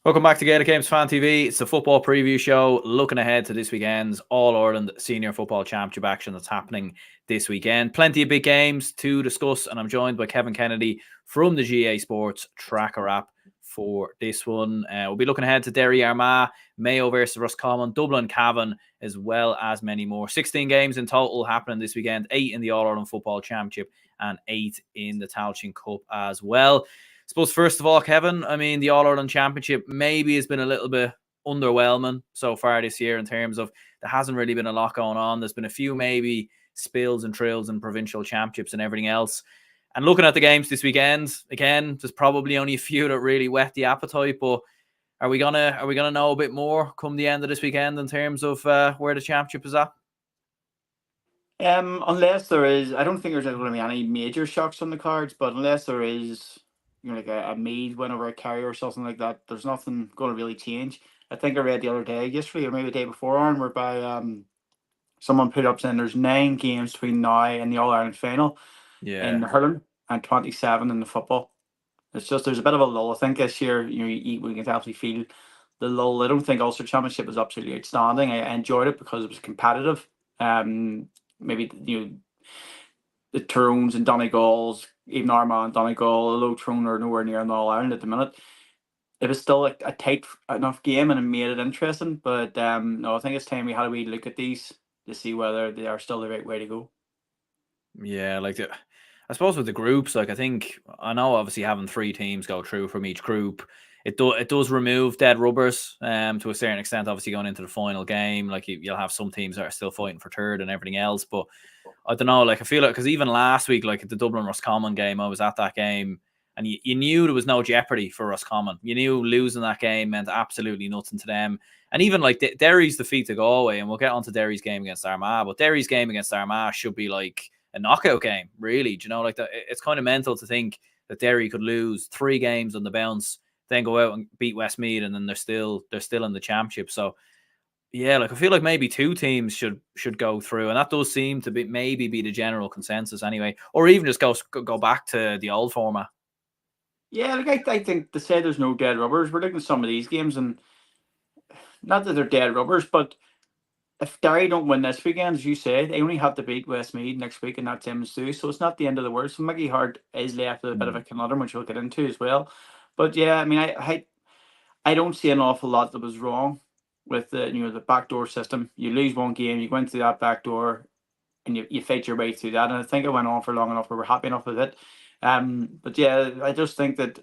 Welcome back to Gaelic Games Fan TV. It's the football preview show looking ahead to this weekend's All-Ireland Senior Football Championship action that's happening this weekend. Plenty of big games to discuss, and I'm joined by Kevin Kennedy from the GA Sports Tracker app for this one. We'll be looking ahead to Derry, Armagh, Mayo versus Roscommon, Dublin, Cavan, as well as many more. 16 games in total happening this weekend, 8 in the All-Ireland Football Championship and 8 in the Tailteann Cup as well. Suppose first of all, Kevin, I mean, the All-Ireland Championship maybe has been a little bit underwhelming so far this year in terms of there hasn't really been a lot going on. There's been a few maybe spills and trills and provincial championships and everything else. And looking at the games this weekend, again, there's probably only a few that really whet the appetite. But are we gonna know a bit more come the end of this weekend in terms of where the championship is at? Unless there is, I don't think there's going to be any major shocks on the cards. But unless there is, like a Meath win over a Kerry or something like that, there's nothing going to really change. I think I read the other day, yesterday or maybe the day before, on whereby someone put up saying there's 9 games between now and the All Ireland final in hurling and 27 in the football. It's just there's a bit of a lull. I think this year, we can absolutely feel the lull. I don't think Ulster Championship was absolutely outstanding. I enjoyed it because it was competitive. Maybe the Tyrones and Donegals, even Armagh and Donegal, although Tyrone are nowhere near in All Ireland at the minute. It was still a tight enough game and it made it interesting. But no, I think it's time we had a wee look at these to see whether they are still the right way to go. Yeah, I suppose with the groups, I know obviously having 3 teams go through from each group, it does remove dead rubbers to a certain extent. Obviously going into the final game, like you'll have some teams that are still fighting for third and everything else. But I don't know, I feel like because even last week, like at the Dublin Roscommon game, I was at that game and you knew there was no jeopardy for Roscommon. You knew losing that game meant absolutely nothing to them. And even like Derry's defeat to Galway, and we'll get onto Derry's game against Armagh, but Derry's game against Armagh should be like a knockout game, really. Do you know, it's kind of mental to think that Derry could lose 3 games on the bounce, then go out and beat Westmeath, and then they're still in the championship. So yeah, I feel like maybe 2 teams should go through, and that does seem to be maybe be the general consensus anyway, or even just go back to the old format. Yeah, I think to say there's no dead rubbers, we're looking at some of these games, and not that they're dead rubbers, but if Derry don't win this weekend, as you say, they only have to beat Westmeath next week, and that's them too. So it's not the end of the world. So Mickey Hart is left with a bit of a conundrum, which we'll get into as well. But yeah, I mean, I don't see an awful lot that was wrong with the backdoor system. You lose one game, you go into that back door, and you fight your way through that. And I think it went on for long enough. We were happy enough with it. But yeah, I just think that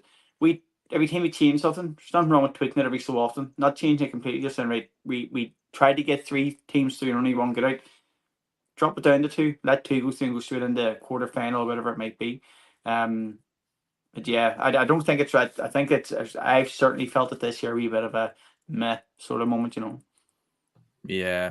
every time we change something, there's nothing wrong with tweaking it every so often. Not changing it completely, just saying, right, we tried to get 3 teams through and only one get out. Drop it down to 2, let 2 go through and go straight into quarter final or whatever it might be. But yeah, I don't think it's right. I think I've certainly felt it this year, a wee bit of a meh sort of moment. Yeah.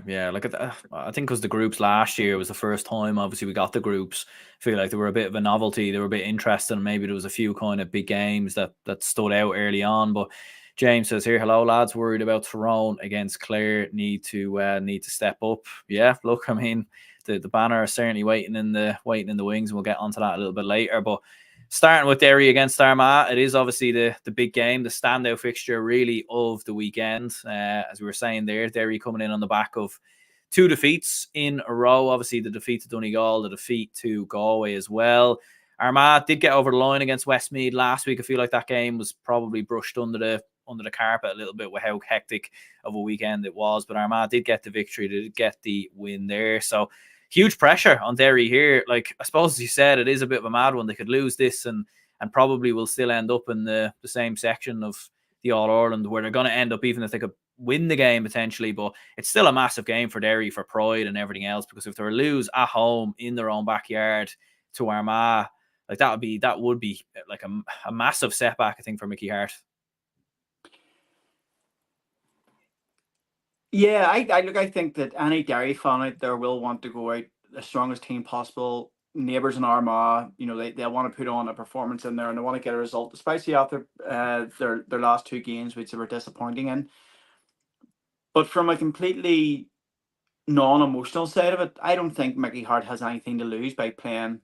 I think because the groups last year was the first time, obviously, we got the groups. I feel like they were a bit of a novelty. They were a bit interesting. Maybe there was a few kind of big games that stood out early on. But James says here, hello lads, worried about Tyrone against Clare. Need to step up. Yeah, look, I mean, the banner is certainly waiting in the wings, and we'll get onto that a little bit later. But starting with Derry against Armagh, it is obviously the big game, the standout fixture really of the weekend. As we were saying there, Derry coming in on the back of 2 defeats in a row. Obviously, the defeat to Donegal, the defeat to Galway as well. Armagh did get over the line against Westmeath last week. I feel like that game was probably brushed under the carpet a little bit with how hectic of a weekend it was. But Armagh did get the victory. They did get the win there. So huge pressure on Derry here. I suppose, as you said, it is a bit of a mad one. They could lose this and probably will still end up in the same section of the All-Ireland where they're going to end up, even if they could win the game potentially. But it's still a massive game for Derry for pride and everything else, because if they were to lose at home in their own backyard to Armagh, that would be like a massive setback, I think, for Mickey Hart. Yeah, I think that any Derry fan out there will want to go out the strongest team possible. Neighbours in Armagh, they want to put on a performance in there and they want to get a result, especially after their last 2 games, which they were disappointing in. But from a completely non-emotional side of it, I don't think Mickey Hart has anything to lose by playing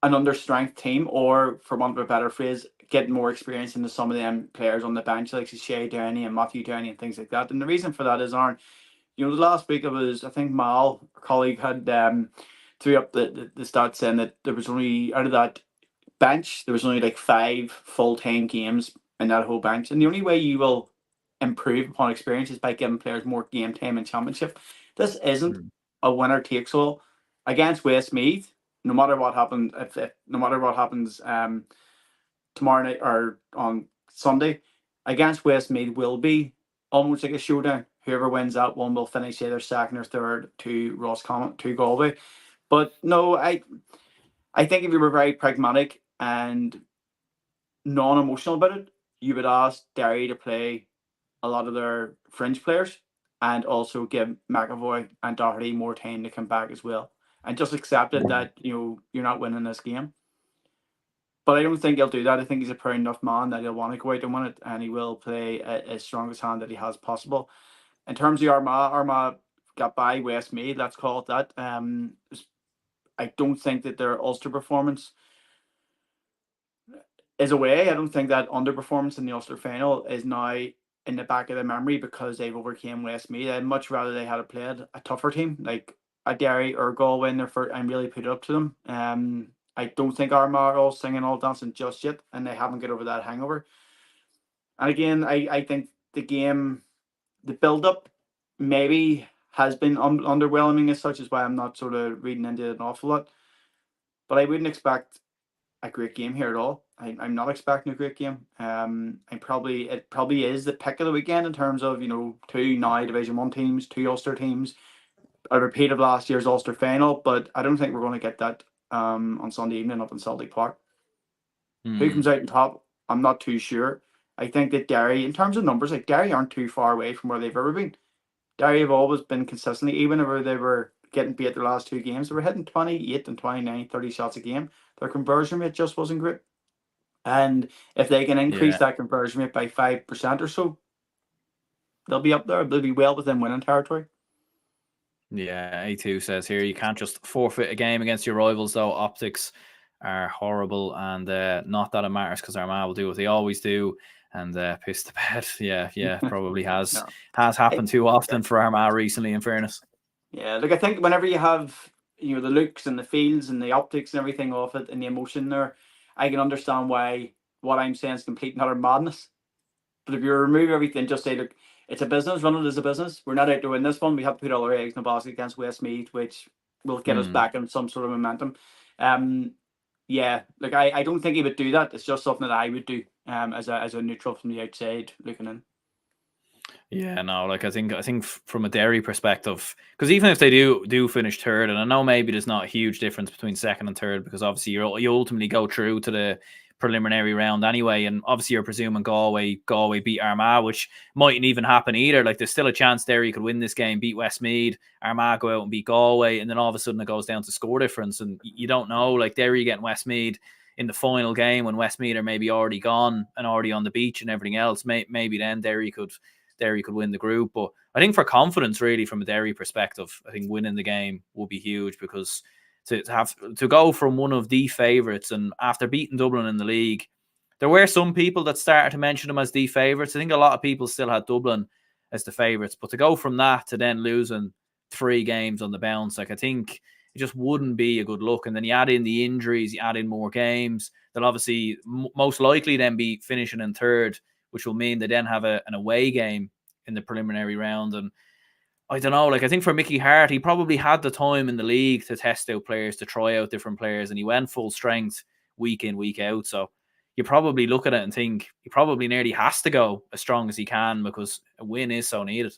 an understrength team, or for want of a better phrase, getting more experience into some of them players on the bench, like Shay Downey and Matthew Downey and things like that. And the reason for that is, Aaron, the last week I think Mal, our colleague, had threw up the stats saying that there was only, out of that bench, there was only like 5 full-time games in that whole bench. And the only way you will improve upon experience is by giving players more game time in championship. This isn't a winner takes all. Against Westmeath, no matter what happens, if no matter what happens tomorrow night or on Sunday, against Westmeath will be almost like a showdown. Whoever wins that one will finish either second or third to Roscommon, to Galway. But no, I think if you were very pragmatic and non-emotional about it, you would ask Derry to play a lot of their fringe players and also give McAvoy and Doherty more time to come back as well. And just accept it that you're not winning this game. But I don't think he'll do that. I think he's a proud enough man that he'll want to go out and win it, and he will play as strongest hand that he has possible. In terms of Armagh got by Westmeath, let's call it that. I don't think that their Ulster performance is away. I don't think that underperformance in the Ulster final is now in the back of their memory because they've overcame Westmeath. I'd much rather they had played a tougher team like a Derry or Galway in their first, and really put it up to them. I don't think Armagh are all singing, all dancing just yet, and they haven't got over that hangover. And again, I think the game, the build-up maybe has been underwhelming as such, is why I'm not sort of reading into it an awful lot. But I wouldn't expect a great game here at all. I'm not expecting a great game. It probably is the pick of the weekend in terms of, 2 now Division 1 teams, 2 Ulster teams, a repeat of last year's Ulster final, but I don't think we're going to get that on Sunday evening up in Celtic Park. Who comes out on top? I'm not too sure. I think that Derry, in terms of numbers, like Derry aren't too far away from where they've ever been. Derry have always been consistently, even if they were getting beat their last 2 games, they were hitting 28 and 29, 30 shots a game. Their conversion rate just wasn't great. And if they can increase that conversion rate by 5% or so, they'll be up there. They'll be well within winning territory. Yeah, A2 says here, you can't just forfeit a game against your rivals, though. Optics are horrible, and not that it matters because Armagh will do what they always do and piss the bed. Yeah, probably has happened too often for Armagh recently, in fairness. Yeah, look, I think whenever you have the looks and the feels and the optics and everything off it and the emotion there, I can understand why what I'm saying is complete and utter madness. But if you remove everything, just say, look, it's a business, run it as a business. We're not out to win this one. We have to put all our eggs in a basket against Westmeath, which will get us back in some sort of momentum. Yeah, like I don't think he would do that. It's just something that I would do as a neutral from the outside looking in. Yeah, no, like I think from a Derry perspective, because even if they do finish third, and I know maybe there's not a huge difference between second and third, because obviously you ultimately go through to the preliminary round anyway, and obviously you're presuming Galway beat Armagh, which mightn't even happen either. Like there's still a chance Derry could win this game, beat Westmeath, Armagh go out and beat Galway, and then all of a sudden it goes down to score difference, and you don't know. Like Derry getting Westmeath in the final game when Westmeath are maybe already gone and already on the beach and everything else, maybe then Derry could win the group. But I think for confidence, really, from a Derry perspective, I think winning the game will be huge, because to go from one of the favourites, and after beating Dublin in the league, there were some people that started to mention them as the favourites. I think a lot of people still had Dublin as the favourites, but to go from that to then losing 3 games on the bounce, like I think it just wouldn't be a good look. And then you add in the injuries, you add in more games, they'll obviously most likely then be finishing in third, which will mean they then have an away game in the preliminary round. And I don't know, like I think for Mickey Hart, he probably had the time in the league to test out players, to try out different players, and he went full strength week in, week out. So you probably look at it and think he probably nearly has to go as strong as he can, because a win is so needed.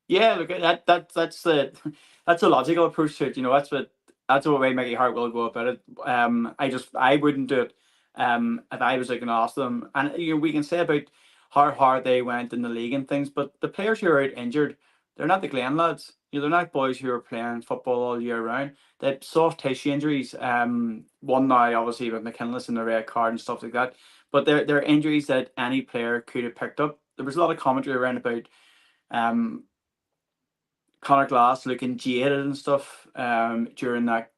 Yeah, look, that's a logical approach to it. That's the way Mickey Hart will go about it. I wouldn't do it if I was going to ask them. And we can say about how hard they went in the league and things, but the players who are out injured, they're not the Glen lads. They're not boys who are playing football all year round. They have soft tissue injuries. One now, obviously, with McKinless and the red card and stuff like that. But they're injuries that any player could have picked up. There was a lot of commentary around about Conor Glass looking jaded and stuff during that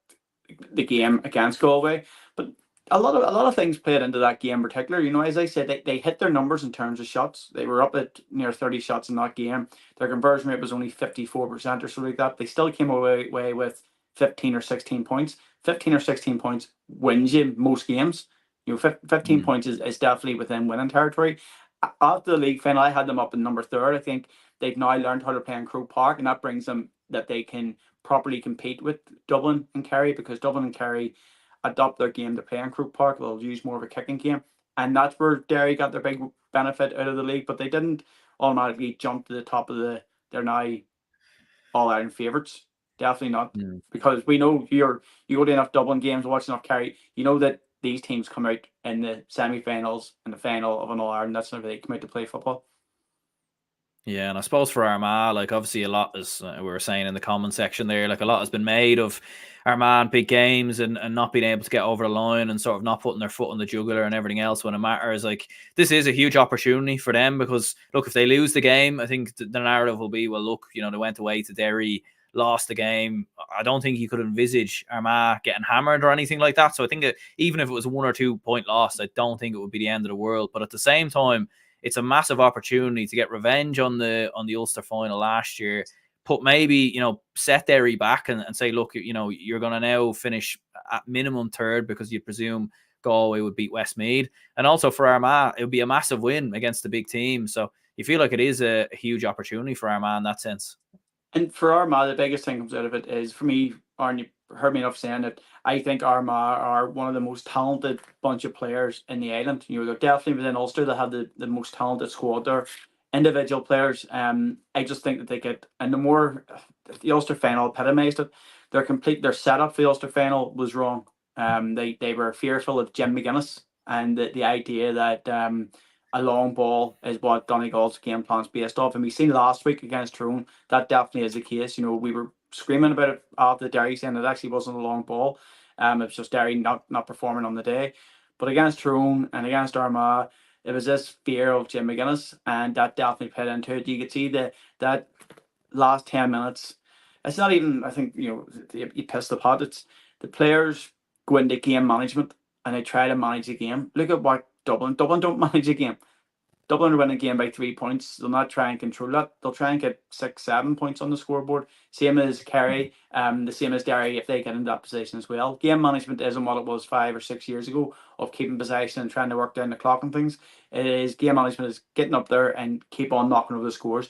the game against Galway. But a lot of things played into that game in particular. You know, as I said, they hit their numbers in terms of shots. They were up at near 30 shots in that game. Their conversion rate was only 54% or something like that. They still came away with 15 or 16 points. 15 or 16 points wins you most games. You know, 15 points is definitely within winning territory. After the league final, I had them up in number third. I think they've now learned how to play in Croke Park, and that brings them that they can properly compete with Dublin and Kerry, because Dublin and Kerry adopt their game to play in Croke Park. They'll use more of a kicking game, and that's where Derry got their big benefit out of the league. But they didn't automatically jump to the top of they're now All Ireland favourites. Definitely not, because we know you go to enough Dublin games, watch enough Kerry, you know that these teams come out in the semi-finals and the final of an All Ireland. That's whenever they come out to play football. Yeah, and I suppose for Armagh, like obviously a lot, as we were saying in the comment section there, like a lot has been made of Armagh big games and not being able to get over the line and sort of not putting their foot on the jugular and everything else when it matters. Like, this is a huge opportunity for them, because look, if they lose the game, I think the narrative will be, well, look, you know, they went away to Derry, lost the game. I don't think you could envisage Armagh getting hammered or anything like that. So I think that even if it was a 1 or 2 point loss, I don't think it would be the end of the world. But at the same time, it's a massive opportunity to get revenge on the Ulster final last year. Put maybe, you know, set Derry back and say, look, you know, you're going to now finish at minimum third, because you presume Galway would beat Westmeath. And also for Armagh, it would be a massive win against the big team. So you feel like it is a huge opportunity for Armagh in that sense. And for Armagh, the biggest thing comes out of it is, for me, Aaron, you heard me enough saying it, I think Armagh are one of the most talented bunch of players in the island. You know, they're definitely within Ulster. They have the most talented squad there. Individual players, I just think that they get, and the Ulster final epitomised it. Their setup for the Ulster final was wrong. They were fearful of Jim McGuinness, and the idea that a long ball is what Donegal's game plan's based off. And we seen last week against Tyrone, that definitely is the case. You know, we were screaming about it after Derry, saying it actually wasn't a long ball. It was just Derry not performing on the day. But against Tyrone and against Armagh, it was this fear of Jim McGuinness, and that definitely played into it. You could see that last 10 minutes. It's not even, I think, you know, you piss the pot. It's the players go into game management and they try to manage the game. Look at what Dublin don't manage a game. Dublin are winning a game by 3 points. They'll not try and control that. They'll try and get 6, 7 points on the scoreboard. Same as Kerry, the same as Derry if they get into that position as well. Game management isn't what it was 5 or 6 years ago of keeping possession and trying to work down the clock and things. It is game management is getting up there and keep on knocking over the scores,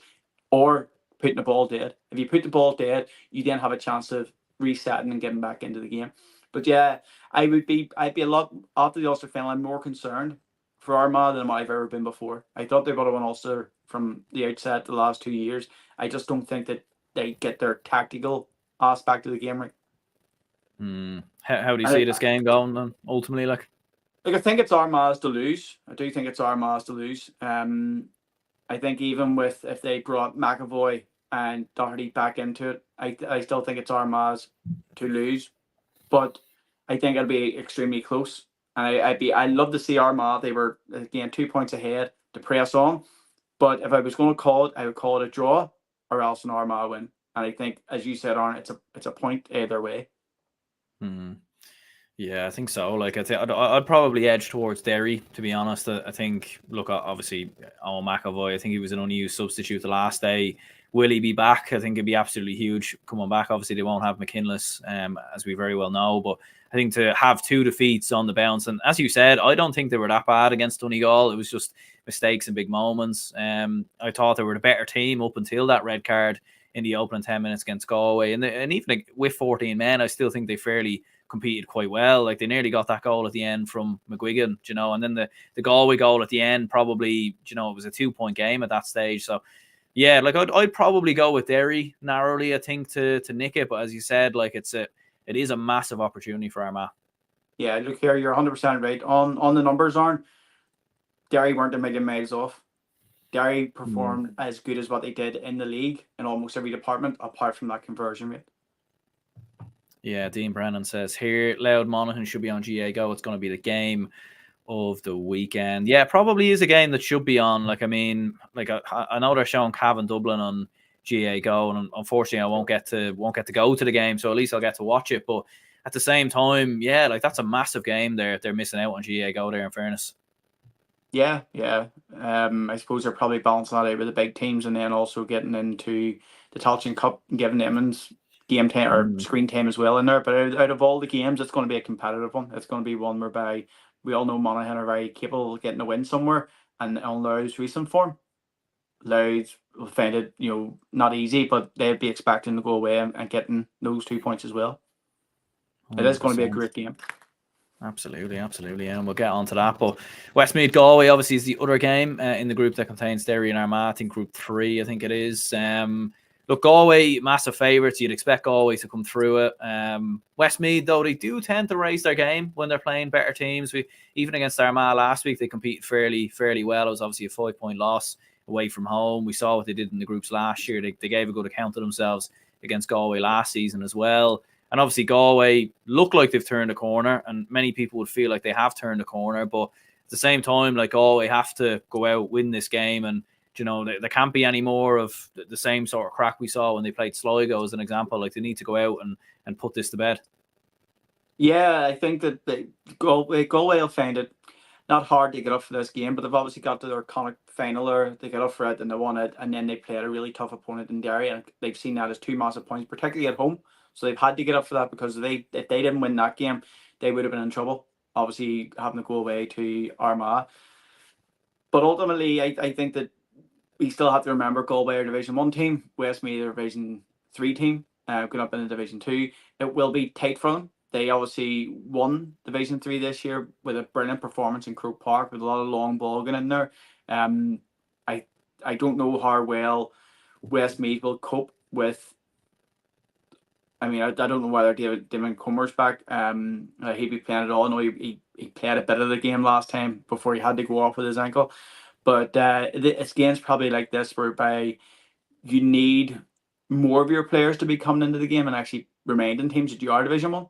or putting the ball dead. If you put the ball dead, you then have a chance of resetting and getting back into the game. But yeah, I'd be a lot after the Ulster final. I'm more concerned for Armagh than I've ever been before. I thought they would have won Ulster from the outset the last 2 years. I just don't think that they get their tactical aspect of the game right. How do you see this game going then, ultimately? Like I think it's Armagh's to lose. I do think it's Armagh's to lose. I think even with, if they brought McAvoy and Doherty back into it, I still think it's Armagh's to lose. But I think it'll be extremely close. And I'd love to see Armagh. They were, again, 2 points ahead to press on. But if I was going to call it, I would call it a draw, or else an Armagh win. And I think, as you said, Aaron, it's a point either way. Yeah, I think so. Like, I'd probably edge towards Derry, to be honest. I think, look, obviously, McAvoy, I think he was an unused substitute the last day. Will he be back? I think it'd be absolutely huge coming back. Obviously, they won't have McKinless, as we very well know. But I think to have 2 defeats on the bounce, and as you said, I don't think they were that bad against Donegal. It was just mistakes and big moments. I thought they were the better team up until that red card in the opening 10 minutes against Galway. And even with 14 men, I still think they fairly competed quite well. Like, they nearly got that goal at the end from McGuigan, you know, and then the Galway goal at the end, probably, you know, it was a 2-point game at that stage. So yeah, like I'd probably go with Derry narrowly, I think, to nick it. But as you said, like it is a massive opportunity for Armagh. Yeah, look here, you're 100% right on the numbers, Aaron. Derry weren't a million miles off. Derry performed as good as what they did in the league in almost every department, apart from that conversion rate. Yeah, Dean Brennan says here, Loud Monaghan should be on GA Go. It's going to be the game of the weekend. Yeah, probably is a game that should be on. Like, I mean, like I know they're showing Cavan Dublin on GA Go, and unfortunately I won't get to go to the game, so at least I'll get to watch it. But at the same time, yeah, like that's a massive game they're missing out on GA Go there, in fairness. Yeah, yeah. I suppose they're probably balancing that out with the big teams, and then also getting into the Tailteann Cup and giving them game time or screen time as well in there. But out of all the games, it's going to be a competitive one. It's going to be one whereby we all know Monaghan are very capable of getting a win somewhere, and on Louth's recent form, Louth will find it, not easy, but they'd be expecting to go away and getting those 2 points as well. 100%. It is going to be a great game. Absolutely, and we'll get on to that. But Westmeath Galway obviously is the other game in the group that contains Derry and Armagh. I think Group 3, I think it is. Look, Galway, massive favourites. You'd expect Galway to come through it. Westmeath, though, they do tend to raise their game when they're playing better teams. Even against Armagh last week, they competed fairly well. It was obviously a 5-point loss away from home. We saw what they did in the groups last year. They gave a good account of themselves against Galway last season as well. And obviously Galway look like they've turned a corner, and many people would feel like they have turned a corner. But at the same time, like Galway have to go out, win this game. And, there can't be any more of the same sort of crack we saw when they played Sligo as an example. Like, they need to go out and put this to bed. Yeah, I think that Galway will find it not hard to get up for this game, but they've obviously got to their iconic final there. They get up for it and they won it, and then they played a really tough opponent in Derry, and they've seen that as 2 massive points, particularly at home. So they've had to get up for that, because if they didn't win that game, they would have been in trouble. Obviously, having to go away to Armagh. But ultimately, I think that we still have to remember Galway are Division 1 team, Westmeath are Division 3 team, going up into Division 2. It will be tight for them. They obviously won Division 3 this year with a brilliant performance in Croke Park with a lot of long ball going in there. I don't know how well Westmeath will cope with. I mean, I don't know whether Damon Comer's back. He'd be playing at all. I know he played a bit of the game last time before he had to go off with his ankle. But it's games probably like this whereby you need more of your players to be coming into the game and actually remain in teams that you are Division 1.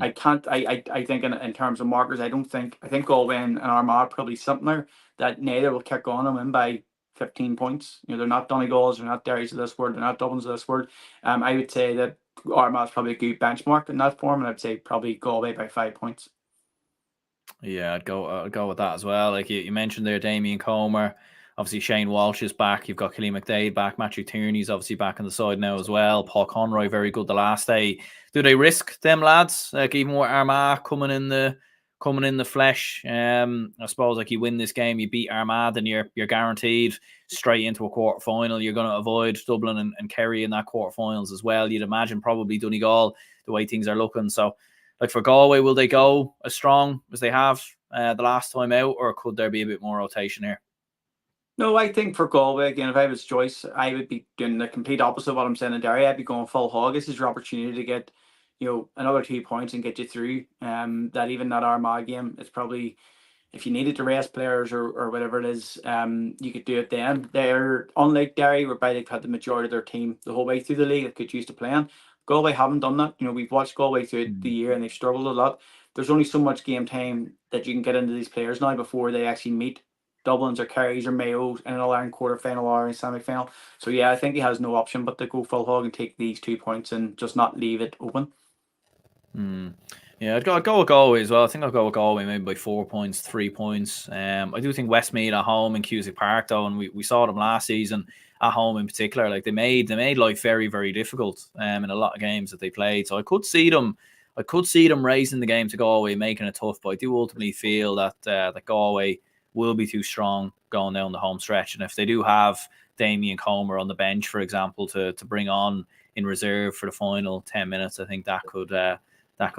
I think in terms of markers, I think Galway and Armagh probably something there that neither will kick on and win by 15 points. They're not Donegals, they're not Derry's of this world, they're not Dublin's of this world. I would say that Armagh's probably a good benchmark in that form, and I'd say probably Galway by 5 points. Yeah, I'd go with that as well. Like you mentioned there, Damien Comer. Obviously, Shane Walsh is back. You've got Killian McDade back. Matthew Tierney's obviously back on the side now as well. Paul Conroy, very good the last day. Do they risk them lads? Like, even with Armagh coming in the flesh, I suppose, like, you win this game, you beat Armagh, and you're guaranteed straight into a quarter final. You're going to avoid Dublin and Kerry in that quarterfinals as well. You'd imagine probably Donegal, the way things are looking. So, like, for Galway, will they go as strong as they have the last time out, or could there be a bit more rotation here? No, I think for Galway, again, if I was Joyce, I would be doing the complete opposite of what I'm saying in Derry. I'd be going full hog. This is your opportunity to get, another 2 points and get you through. That even that Armagh game, it's probably, if you needed to rest players or whatever it is, you could do it then. They're unlike Derry, whereby they've had the majority of their team the whole way through the league that could used to playing. Galway haven't done that. We've watched Galway through the year and they've struggled a lot. There's only so much game time that you can get into these players now before they actually meet Dublin's or Kerry's or Mayo's in an All-Ireland quarter-final or a semi-final. So yeah, I think he has no option but to go full hog and take these 2 points and just not leave it open. Yeah, I'd go with Galway as well. I think I'll go with Galway maybe by 4 points, 3 points. I do think Westmeath at home in Cusack Park, though, and we saw them last season at home in particular. Like, they made life very, very difficult in a lot of games that they played. So I could see them raising the game to Galway, making it tough. But I do ultimately feel that Galway will be too strong going down the home stretch. And if they do have Damien Comer on the bench, for example, to bring on in reserve for the final 10 minutes, I think that could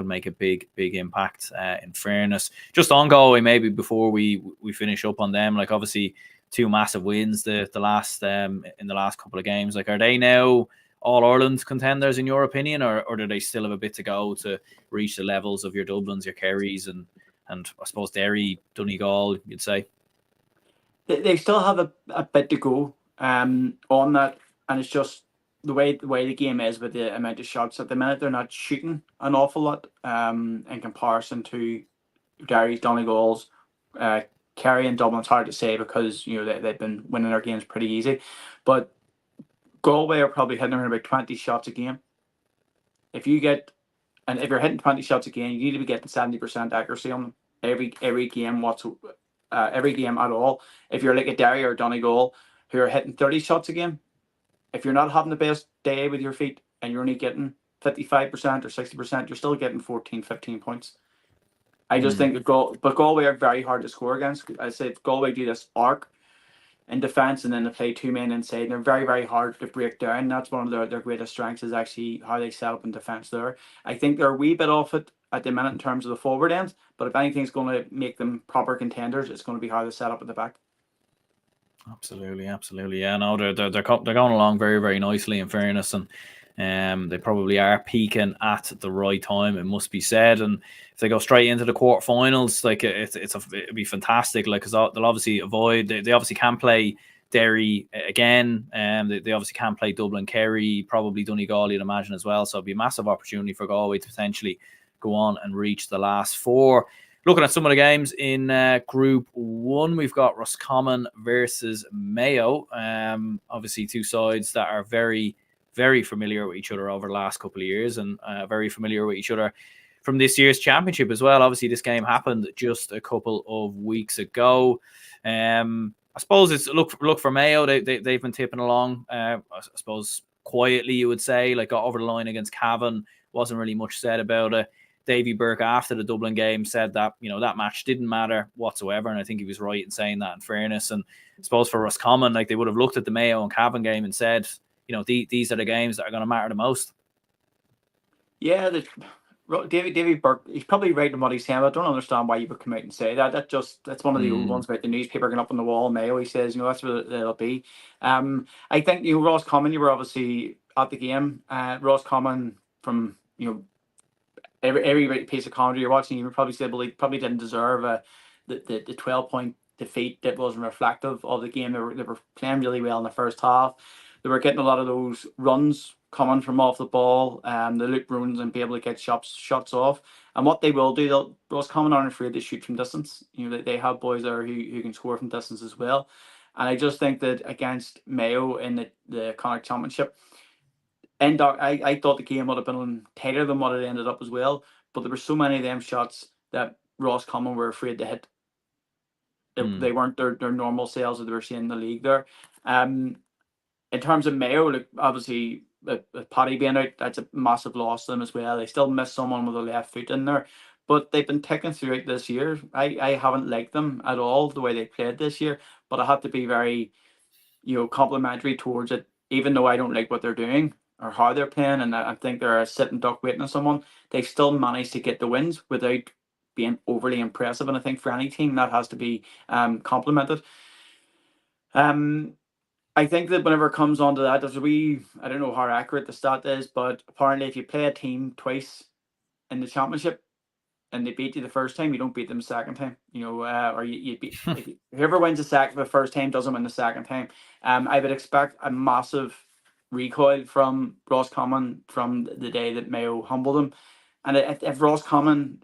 make a big impact, in fairness. Just on Galway, maybe before we finish up on them, like, obviously 2 massive wins in the last couple of games. Like, are they now All-Ireland contenders in your opinion, or do they still have a bit to go to reach the levels of your Dublins, your Kerrys, and I suppose Derry, Donegal, you'd say? They still have a bit to go on that, and it's just the way the game is with the amount of shots at the minute. They're not shooting an awful lot in comparison to Derry's, Donegal's, Kerry and Dublin. It's hard to say because they've been winning their games pretty easy, but Galway are probably hitting around about 20 shots a game. If you get And if you're hitting 20 shots a game, you need to be getting 70% accuracy on them every game. Every game at all. If you're like a Derry or Donegal who are hitting 30 shots a game, if you're not having the best day with your feet and you're only getting 55% or 60%, you're still getting 14, 15 points. I just think but Galway are very hard to score against. I say if Galway do this arc in defence and then they play two men inside, and they're very, very hard to break down. That's one of their greatest strengths, is actually how they set up in defence there. I think they're a wee bit off it at the minute in terms of the forward ends, but if anything's going to make them proper contenders, it's going to be how they set up at the back. Absolutely. Yeah, no, they're going along very, very nicely, in fairness, and they probably are peaking at the right time, it must be said. And if they go straight into the quarterfinals, like it'd be fantastic. Like, because they'll obviously avoid. They obviously can play Derry again, and they obviously can play Dublin, Kerry, probably Donegal, you'd imagine, as well. So it'd be a massive opportunity for Galway to potentially go on and reach the last four. Looking at some of the games in Group 1, we've got Roscommon versus Mayo. Obviously, two sides that are very, very familiar with each other over the last couple of years, and very familiar with each other from this year's championship as well. Obviously, this game happened just a couple of weeks ago. I suppose it's look for Mayo. They've been tipping along. I suppose quietly, you would say, like, got over the line against Cavan. Wasn't really much said about it. Davy Burke, after the Dublin game, said that, that match didn't matter whatsoever, and I think he was right in saying that, in fairness. And I suppose for Roscommon, like, they would have looked at the Mayo and Cavan game and said, these are the games that are going to matter the most. Yeah, Davy Burke, he's probably right in what he's saying, but I don't understand why you would come out and say that. That's one of the old ones about the newspaper going up on the wall. Mayo, he says, that's what it'll be. I think, Roscommon, you were obviously at the game. Roscommon, from, every piece of comedy you're watching, you would probably say, well, they probably didn't deserve the 12-point defeat. That wasn't reflective of the game. They were playing really well in the first half. They were getting a lot of those runs coming from off the ball, the loop runs, and be able to get shots off. And what they will do, Roscommon aren't afraid to shoot from distance. They have boys there who can score from distance as well. And I just think that against Mayo in the Connacht Championship, I thought the game would have been tighter than what it ended up as well. But there were so many of them shots that Roscommon were afraid to hit. They weren't their normal selves that they were seeing in the league there. In terms of Mayo, like, obviously, Paddy being out, that's a massive loss to them as well. They still miss someone with a left foot in there. But they've been ticking throughout this year. I haven't liked them at all, the way they played this year. But I have to be very, complimentary towards it, even though I don't like what they're doing or how they're playing, and I think they're a sitting duck waiting on someone. They've still managed to get the wins without being overly impressive, and I think for any team that has to be complimented. I think that whenever it comes onto that, there's I don't know how accurate the stat is, but apparently if you play a team twice in the championship and they beat you the first time, you don't beat them the second time. Or you beat whoever wins the first time doesn't win the second time. I would expect a massive recoil from Roscommon from the day that Mayo humbled them. And if Roscommon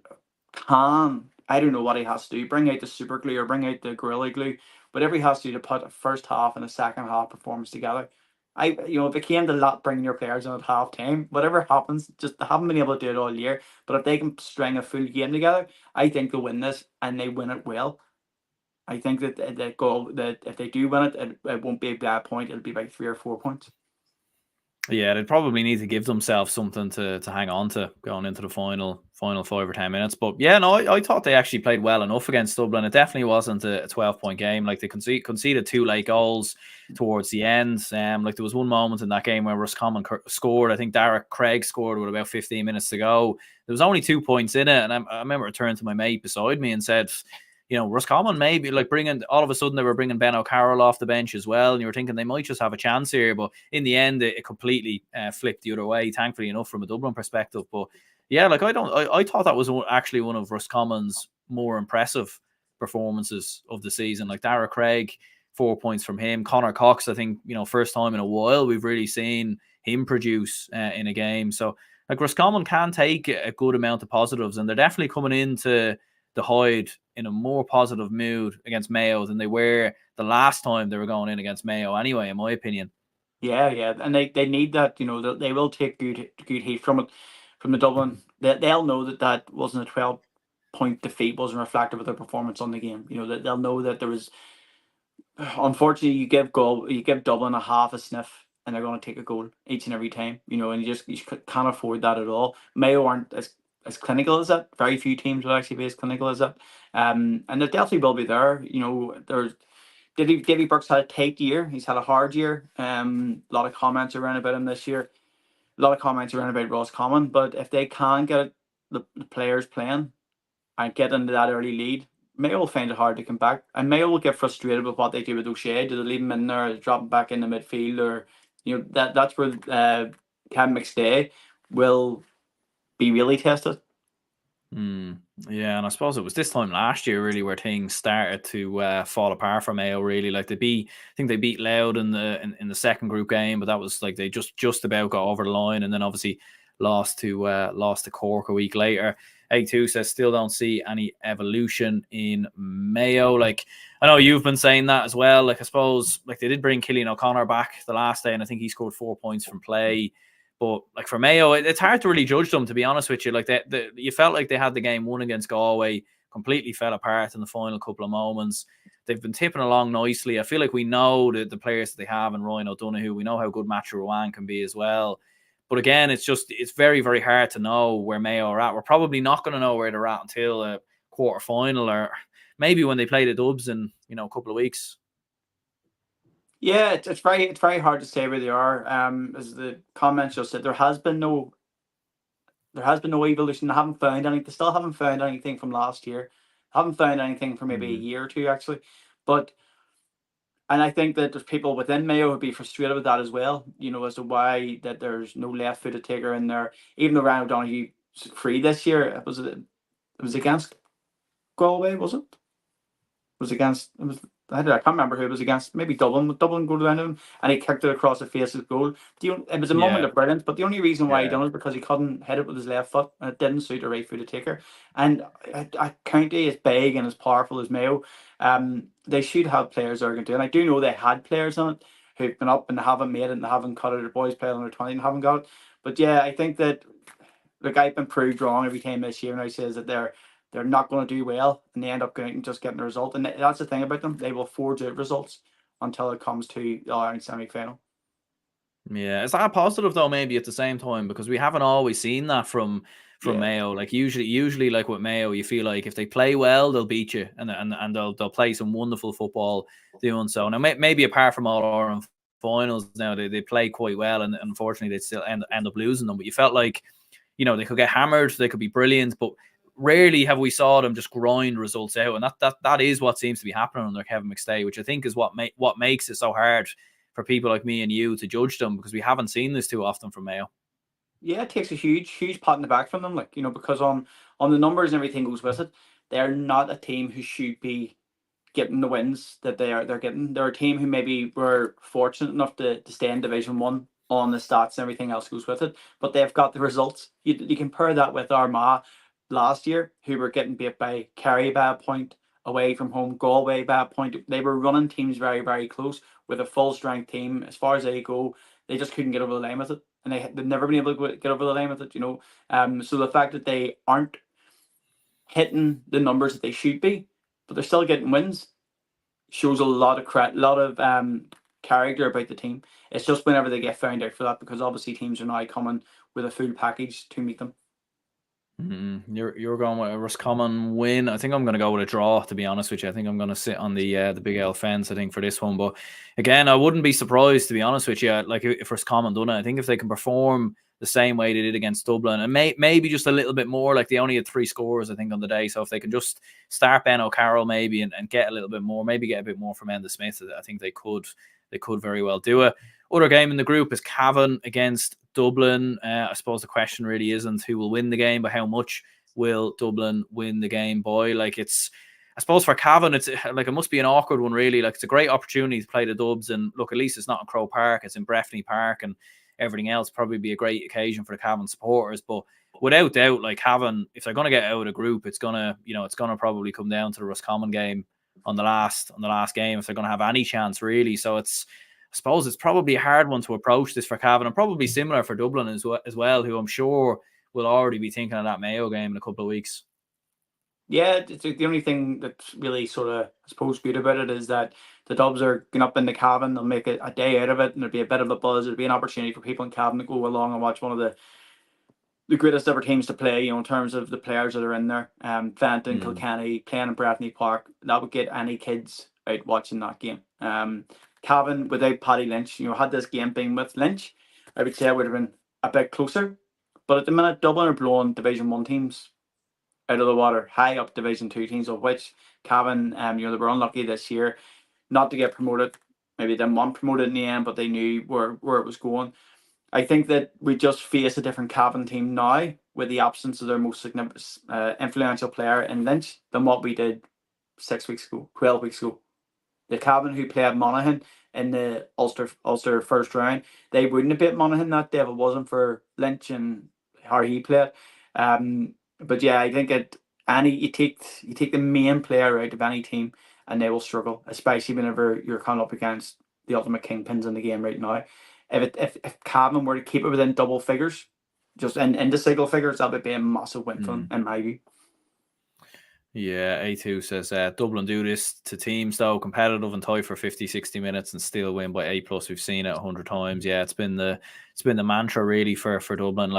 can, I don't know what he has to do, bring out the super glue or bring out the Gorilla Glue, whatever he has to do to put a first half and a second half performance together. If it came to that, bringing your players in at half time, whatever happens, just they haven't been able to do it all year. But if they can string a full game together, I think they'll win this, and they win it well. I think that if they do win it, it won't be a bad point. It'll be like 3 or 4 points. Yeah, they'd probably need to give themselves something to hang on to going into the final 5 or 10 minutes. But yeah, no, I thought they actually played well enough against Dublin. It definitely wasn't a 12-point game. Like, they conceded 2 late goals towards the end. Like, there was one moment in that game where Roscommon scored. I think Derek Craig scored with about 15 minutes to go. There was only 2 points in it, and I remember I turned to my mate beside me and said, Roscommon maybe like all of a sudden they were bringing Ben O'Carroll off the bench as well, and you were thinking they might just have a chance here, but in the end it completely flipped the other way, thankfully enough, from a Dublin perspective. But yeah, like, I thought that was actually one of Roscommon's more impressive performances of the season. Like, Dara Craig, 4 points from him. Connor Cox, I think, first time in a while we've really seen him produce in a game. So, like, Roscommon can take a good amount of positives, and they're definitely coming into the Hyde in a more positive mood against Mayo than they were the last time they were going in against Mayo anyway, in my opinion. Yeah, and they need that. They will take good heat from from the Dublin, they'll know that wasn't a 12-point defeat, wasn't reflective of their performance on the game. You know, that they'll know that there was. Unfortunately, you give Dublin a half a sniff, and they're going to take a goal each and every time. You know, and you can't afford that at all. Mayo aren't as clinical as that. Very few teams will actually be as clinical as that. And they definitely will be there. You know, there's Davy Burke's had a tight year. He's had a hard year. A lot of comments around about him this year. A lot of comments around about Roscommon. But if they can get the players playing and get into that early lead, Mayo will find it hard to come back. And Mayo will get frustrated with what they do with O'Shea. Do they leave him in there, drop him back in the midfield, or that's where Cavan McStay will be really tested. Yeah, and I suppose it was this time last year really where things started to fall apart for Mayo. Really, like I think they beat Louth in the second group game, but that was like they just about got over the line, and then obviously lost to Cork a week later. A2 says still don't see any evolution in Mayo. Like I know you've been saying that as well. Like I suppose like they did bring Cillian O'Connor back the last day, and I think he scored 4 points from play. But like for Mayo, it's hard to really judge them, to be honest with you. Like you felt like they had the game won against Galway, completely fell apart in the final couple of moments. They've been tipping along nicely. I feel like we know the players that they have in Ryan O'Donoghue. We know how good Matthew Rowan can be as well. But again, it's very, very hard to know where Mayo are at. We're probably not going to know where they're at until a quarter final, or maybe when they play the Dubs in a couple of weeks. Yeah, it's very hard to say where they are. As the comments just said, there has been no evolution. They haven't found anything. They still haven't found anything from last year. Haven't found anything for maybe a year or two actually. And I think that there's people within Mayo who'd be frustrated with that as well. You know, as to why that there's no left-footed taker in there. Even though Ryan O'Donoghue free this year, it was against Galway, was it? I can't remember who it was against. Maybe Dublin. Dublin go down him, and he kicked it across the face of goal. It was a moment of brilliance, but the only reason why he done it was because he couldn't hit it with his left foot, and it didn't suit a right-footed taker. And a county as big and as powerful as Mayo, they should have players that are going to do it. And I do know they had players on it who've been up and haven't made it and haven't cut it. Their boys playing under 20 and haven't got it. But yeah, I think that I've been proved wrong every time this year, and I says that they're not going to do well, and they end up just getting a result. And that's the thing about them; they will forge out results until it comes to the All-Ireland semi-final. Yeah, is that positive though? Maybe at the same time, because we haven't always seen that from Mayo. Like usually, like with Mayo, you feel like if they play well, they'll beat you, and they'll play some wonderful football doing so. Now, maybe apart from All-Ireland finals, now they play quite well, and unfortunately, they still end up losing them. But you felt like they could get hammered, they could be brilliant, but rarely have we saw them just grind results out, and that is what seems to be happening under Cavan McStay, which I think is what makes it so hard for people like me and you to judge them, because we haven't seen this too often from Mayo. Yeah, it takes a huge pat in the back from them, because on the numbers and everything goes with it, they're not a team who should be getting the wins that they're getting. They're a team who maybe were fortunate enough to stay in Division 1 on the stats and everything else goes with it, but they've got the results. You compare that with Armagh last year, who were getting beat by Kerry by a point, away from home, Galway by a point. They were running teams very, very close with a full strength team. As far as they go, they just couldn't get over the line with it, and they've never been able to get over the line with it. So the fact that they aren't hitting the numbers that they should be, but they're still getting wins, shows a lot of character about the team. It's just whenever they get found out for that, because obviously teams are now coming with a full package to meet them. You're going with a Roscommon win. I think I'm going to go with a draw, to be honest with you. I think I'm going to sit on the Big L fence, I think, for this one. But again, I wouldn't be surprised, to be honest with you, like if Roscommon done it. I think if they can perform the same way they did against Dublin, and maybe just a little bit more, like they only had 3 scores, I think, on the day. So if they can just start Ben O'Carroll maybe and get a little bit more, maybe get a bit more from Enda Smith, I think they could very well do it. Other game in the group is Cavan against Dublin. I suppose the question really isn't who will win the game, but how much will Dublin win the game by? Like I suppose for Cavan, it's like it must be an awkward one, really. Like it's a great opportunity to play the Dubs, and look, at least it's not in Croke Park, it's in Breffni Park, and everything else probably be a great occasion for the Cavan supporters. But without doubt, like Cavan, if they're going to get out of the group, it's gonna probably come down to the Roscommon game on the last game if they're going to have any chance, really. So I suppose it's probably a hard one to approach this for Cavan, and probably similar for Dublin as well, who I'm sure we'll already be thinking of that Mayo game in a couple of weeks. Yeah, the only thing that's really sort of, I suppose, good about it is that the Dubs are going up in the Cavan. They'll make it a day out of it, and there'll be a bit of a buzz. It'll be an opportunity for people in Cavan to go along and watch one of the greatest ever teams to play, in terms of the players that are in there. Fenton, Kilkenny, playing in Breffni Park, that would get any kids out watching that game. Cavan, without Paddy Lynch, had this game been with Lynch, I would say it would have been a bit closer. But at the minute, Dublin are blowing Division 1 teams out of the water, high up Division 2 teams, of which Cavan, they were unlucky this year not to get promoted. Maybe they didn't want promoted in the end, but they knew where it was going. I think that we just face a different Cavan team now with the absence of their most significant, influential player in Lynch than what we did 6 weeks ago, 12 weeks ago. The Cavan who played Monaghan in the Ulster first round, they wouldn't have beat Monaghan that day if it wasn't for Lynch and how he played. But yeah, I think you take the main player out of any team and they will struggle, especially whenever you're coming up against the ultimate kingpins in the game right now. If Cavan were to keep it within double figures, just into single figures, that would be a massive win for them, in my view. Yeah, A2 says Dublin do this to teams though, competitive and tight for 50, 60 minutes and still win by 8+. We've seen it 100 times. Yeah, it's been the mantra really for Dublin.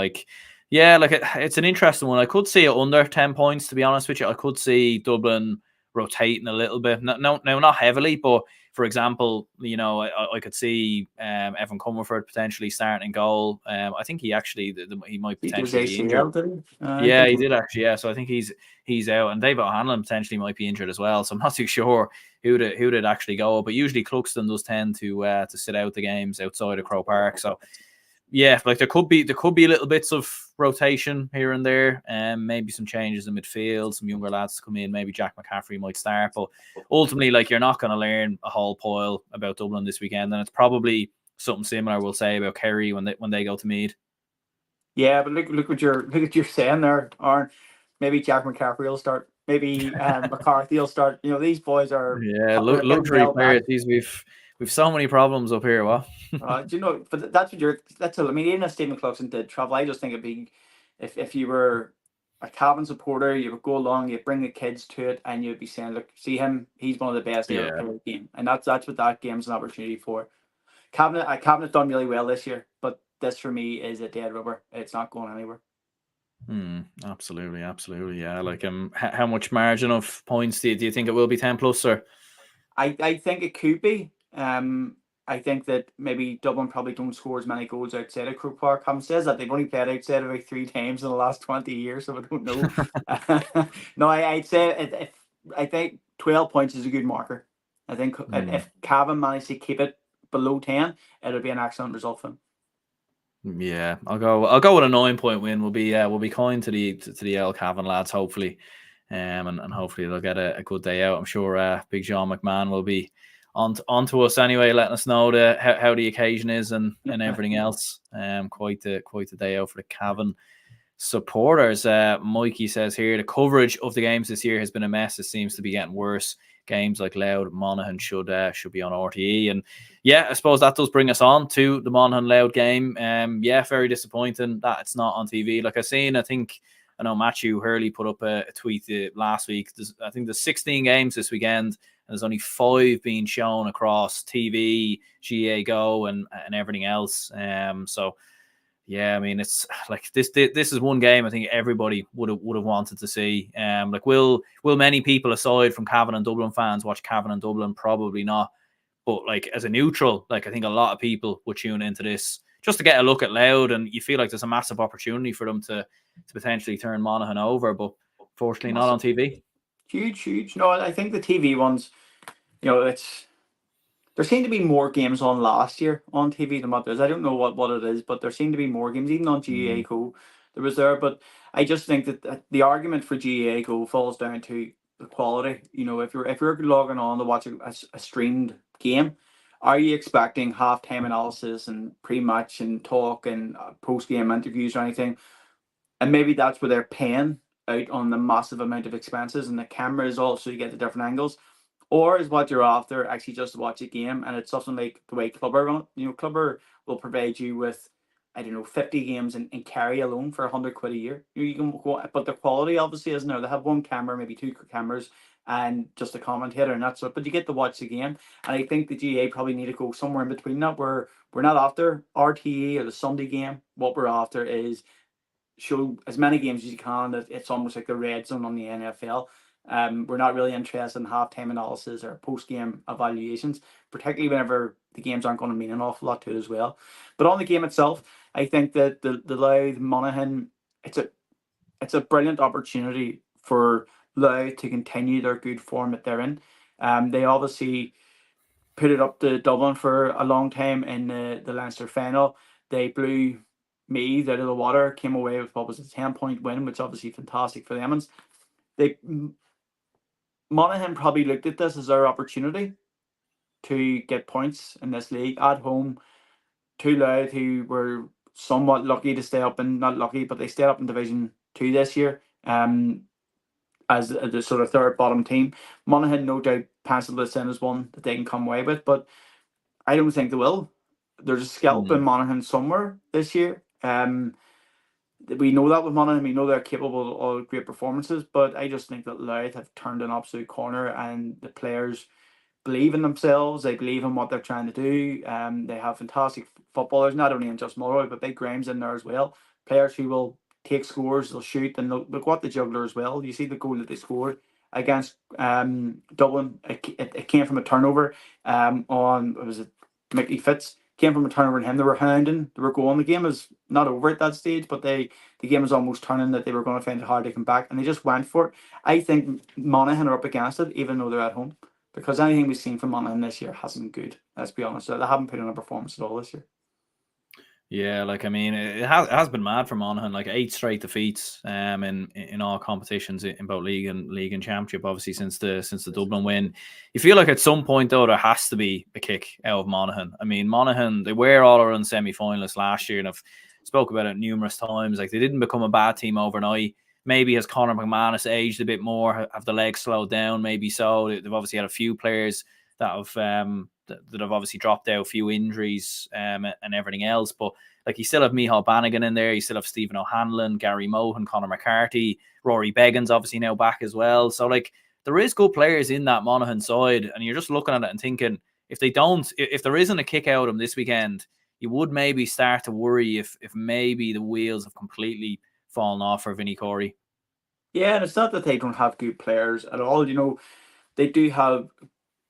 It's an interesting one. I could see it under 10 points, to be honest with you. I could see Dublin rotating a little bit. No, not heavily, but for example, I could see Evan Comerford potentially starting in goal. I think he actually he might potentially be injured. He did actually. Yeah, so I think he's out, and David O'Hanlon potentially might be injured as well. So I'm not too sure who did actually go. But usually Cluxton does tend to sit out the games outside of Croke Park. So yeah, there could be little bits of rotation here and there, and maybe some changes in midfield, some younger lads to come in. Maybe Jack McCaffrey might start, but ultimately, you're not going to learn a whole pile about Dublin this weekend, and it's probably something similar we'll say about Kerry when they go to Meath. Yeah, but look what you're saying there, Aaron. Maybe Jack McCaffrey will start. Maybe McCarthy will start. These boys are luxury players. We've so many problems up here. What? But that's what I mean. Even if Stephen Cluxton did travel, I just think it'd be if you were a Cavan supporter, you would go along, you bring the kids to it, and you'd be saying, "Look, see him. He's one of the best ever played the game." And that's what that game's an opportunity for. Cavan have done really well this year, but this for me is a dead rubber. It's not going anywhere. Absolutely, yeah. How much margin of points do you think it will be 10+, or? I think it could be. I think that maybe Dublin probably don't score as many goals outside of Croke Park. Having says that, they've only played outside about 3 times in the last 20 years, so I don't know. No, I'd say I think 12 points is a good marker. I think if Cavan managed to keep it below 10, it'll be an excellent result for them. Yeah, I'll go with a 9-point win. We'll be kind to the El Cavan lads, hopefully, and hopefully they'll get a good day out. I'm sure Big John McMahon will be on to us anyway, letting us know how the occasion is and everything else. Quite the day out for the Cavan supporters. Mikey says here the coverage of the games this year has been a mess. It seems to be getting worse. Games like Louth, Monaghan should be on RTE, and yeah, I suppose that does bring us on to the Monaghan Louth game. Very disappointing that it's not on TV. I know Matthew Hurley put up a tweet last week. I think there's 16 games this weekend, and there's only 5 being shown across TV, GA Go, and everything else. So yeah, I mean, it's this is one game I think everybody would have wanted to see. Will many people aside from Cavan and Dublin fans watch Cavan and Dublin? Probably not. But as a neutral, I think a lot of people would tune into this just to get a look at Louth, and you feel like there's a massive opportunity for them to potentially turn Monaghan over, but fortunately not on TV. Huge. No, I think the TV ones, there seemed to be more games on last year on TV than what there's. I don't know what it is, but there seemed to be more games, even on GAA Go. There was there, but I just think that the argument for GAA Go falls down to the quality. If you're logging on to watch a streamed game, are you expecting halftime analysis and pre-match and talk and post-game interviews or anything? And maybe that's where they're paying out on the massive amount of expenses, and the cameras also you get the different angles. Or is what you're after actually just to watch a game, and it's something like the way Clubber run? Clubber will provide you with I don't know, 50 games in Kerry alone for £100 a year. You can go, but the quality obviously isn't there. They have one camera, maybe two cameras, and just a commentator, and that's it. But you get to watch the game, and I think the GA probably need to go somewhere in between that, where we're not after RTE or the Sunday game. What we're after is show as many games as you can. That it's almost like the red zone on the NFL. We're not really interested in halftime analysis or post game evaluations, particularly whenever the games aren't going to mean an awful lot to it as well. But on the game itself, I think that the Louth Monaghan, it's a brilliant opportunity for Louth to continue their good form that they're in. They obviously put it up to Dublin for a long time in the Leinster final. They blew Meath out of the water, came away with what was a 10-point win, which obviously fantastic for them. And they Monaghan probably looked at this as their opportunity to get points in this league at home to Louth, who were somewhat lucky to stay up, and not lucky, but they stayed up in Division 2 this year. As the sort of third bottom team. Monaghan no doubt penciled this in as one that they can come away with, but I don't think they will. There's a scalp in Monaghan somewhere this year. We know that with Monaghan, we know they're capable of great performances, but I just think that Louth have turned an absolute corner, and the players believe in themselves. They believe in what they're trying to do. They have fantastic footballers, not only in just Mulroy, but Big Graham's in there as well. Players who will take scores, they'll shoot, and look what the juggler as well. You see the goal that they scored against Dublin. It came from a turnover on, what was it, Mickey Fitz. Came from a turnover on him. They were hounding, they were going. The game was not over at that stage, but the game was almost turning, that they were going to find it hard to come back, and they just went for it. I think Monaghan are up against it, even though they're at home, because anything we've seen from Monaghan this year hasn't been good. Let's be honest. They haven't put in a performance at all this year. Yeah, like, I mean, it has been mad for Monaghan, like 8 straight defeats in all competitions in both league and championship, obviously since the Dublin win. You feel like at some point though there has to be a kick out of Monaghan. I mean, Monaghan, they were all around semi-finalists last year, and I've spoke about it numerous times. Like, they didn't become a bad team overnight. Maybe as Conor McManus aged a bit more, have the legs slowed down? Maybe so. They've obviously had a few players that have obviously dropped out, a few injuries and everything else. But like, you still have Micheál Bannigan in there, you still have Stephen O'Hanlon, Gary Mohan, Conor McCarthy, Rory Beggins obviously now back as well. So like, there is good players in that Monaghan side, and you're just looking at it and thinking, if there isn't a kick out of them this weekend, you would maybe start to worry if maybe the wheels have completely fallen off for Vinnie Corey. Yeah, and it's not that they don't have good players at all. You know, they do have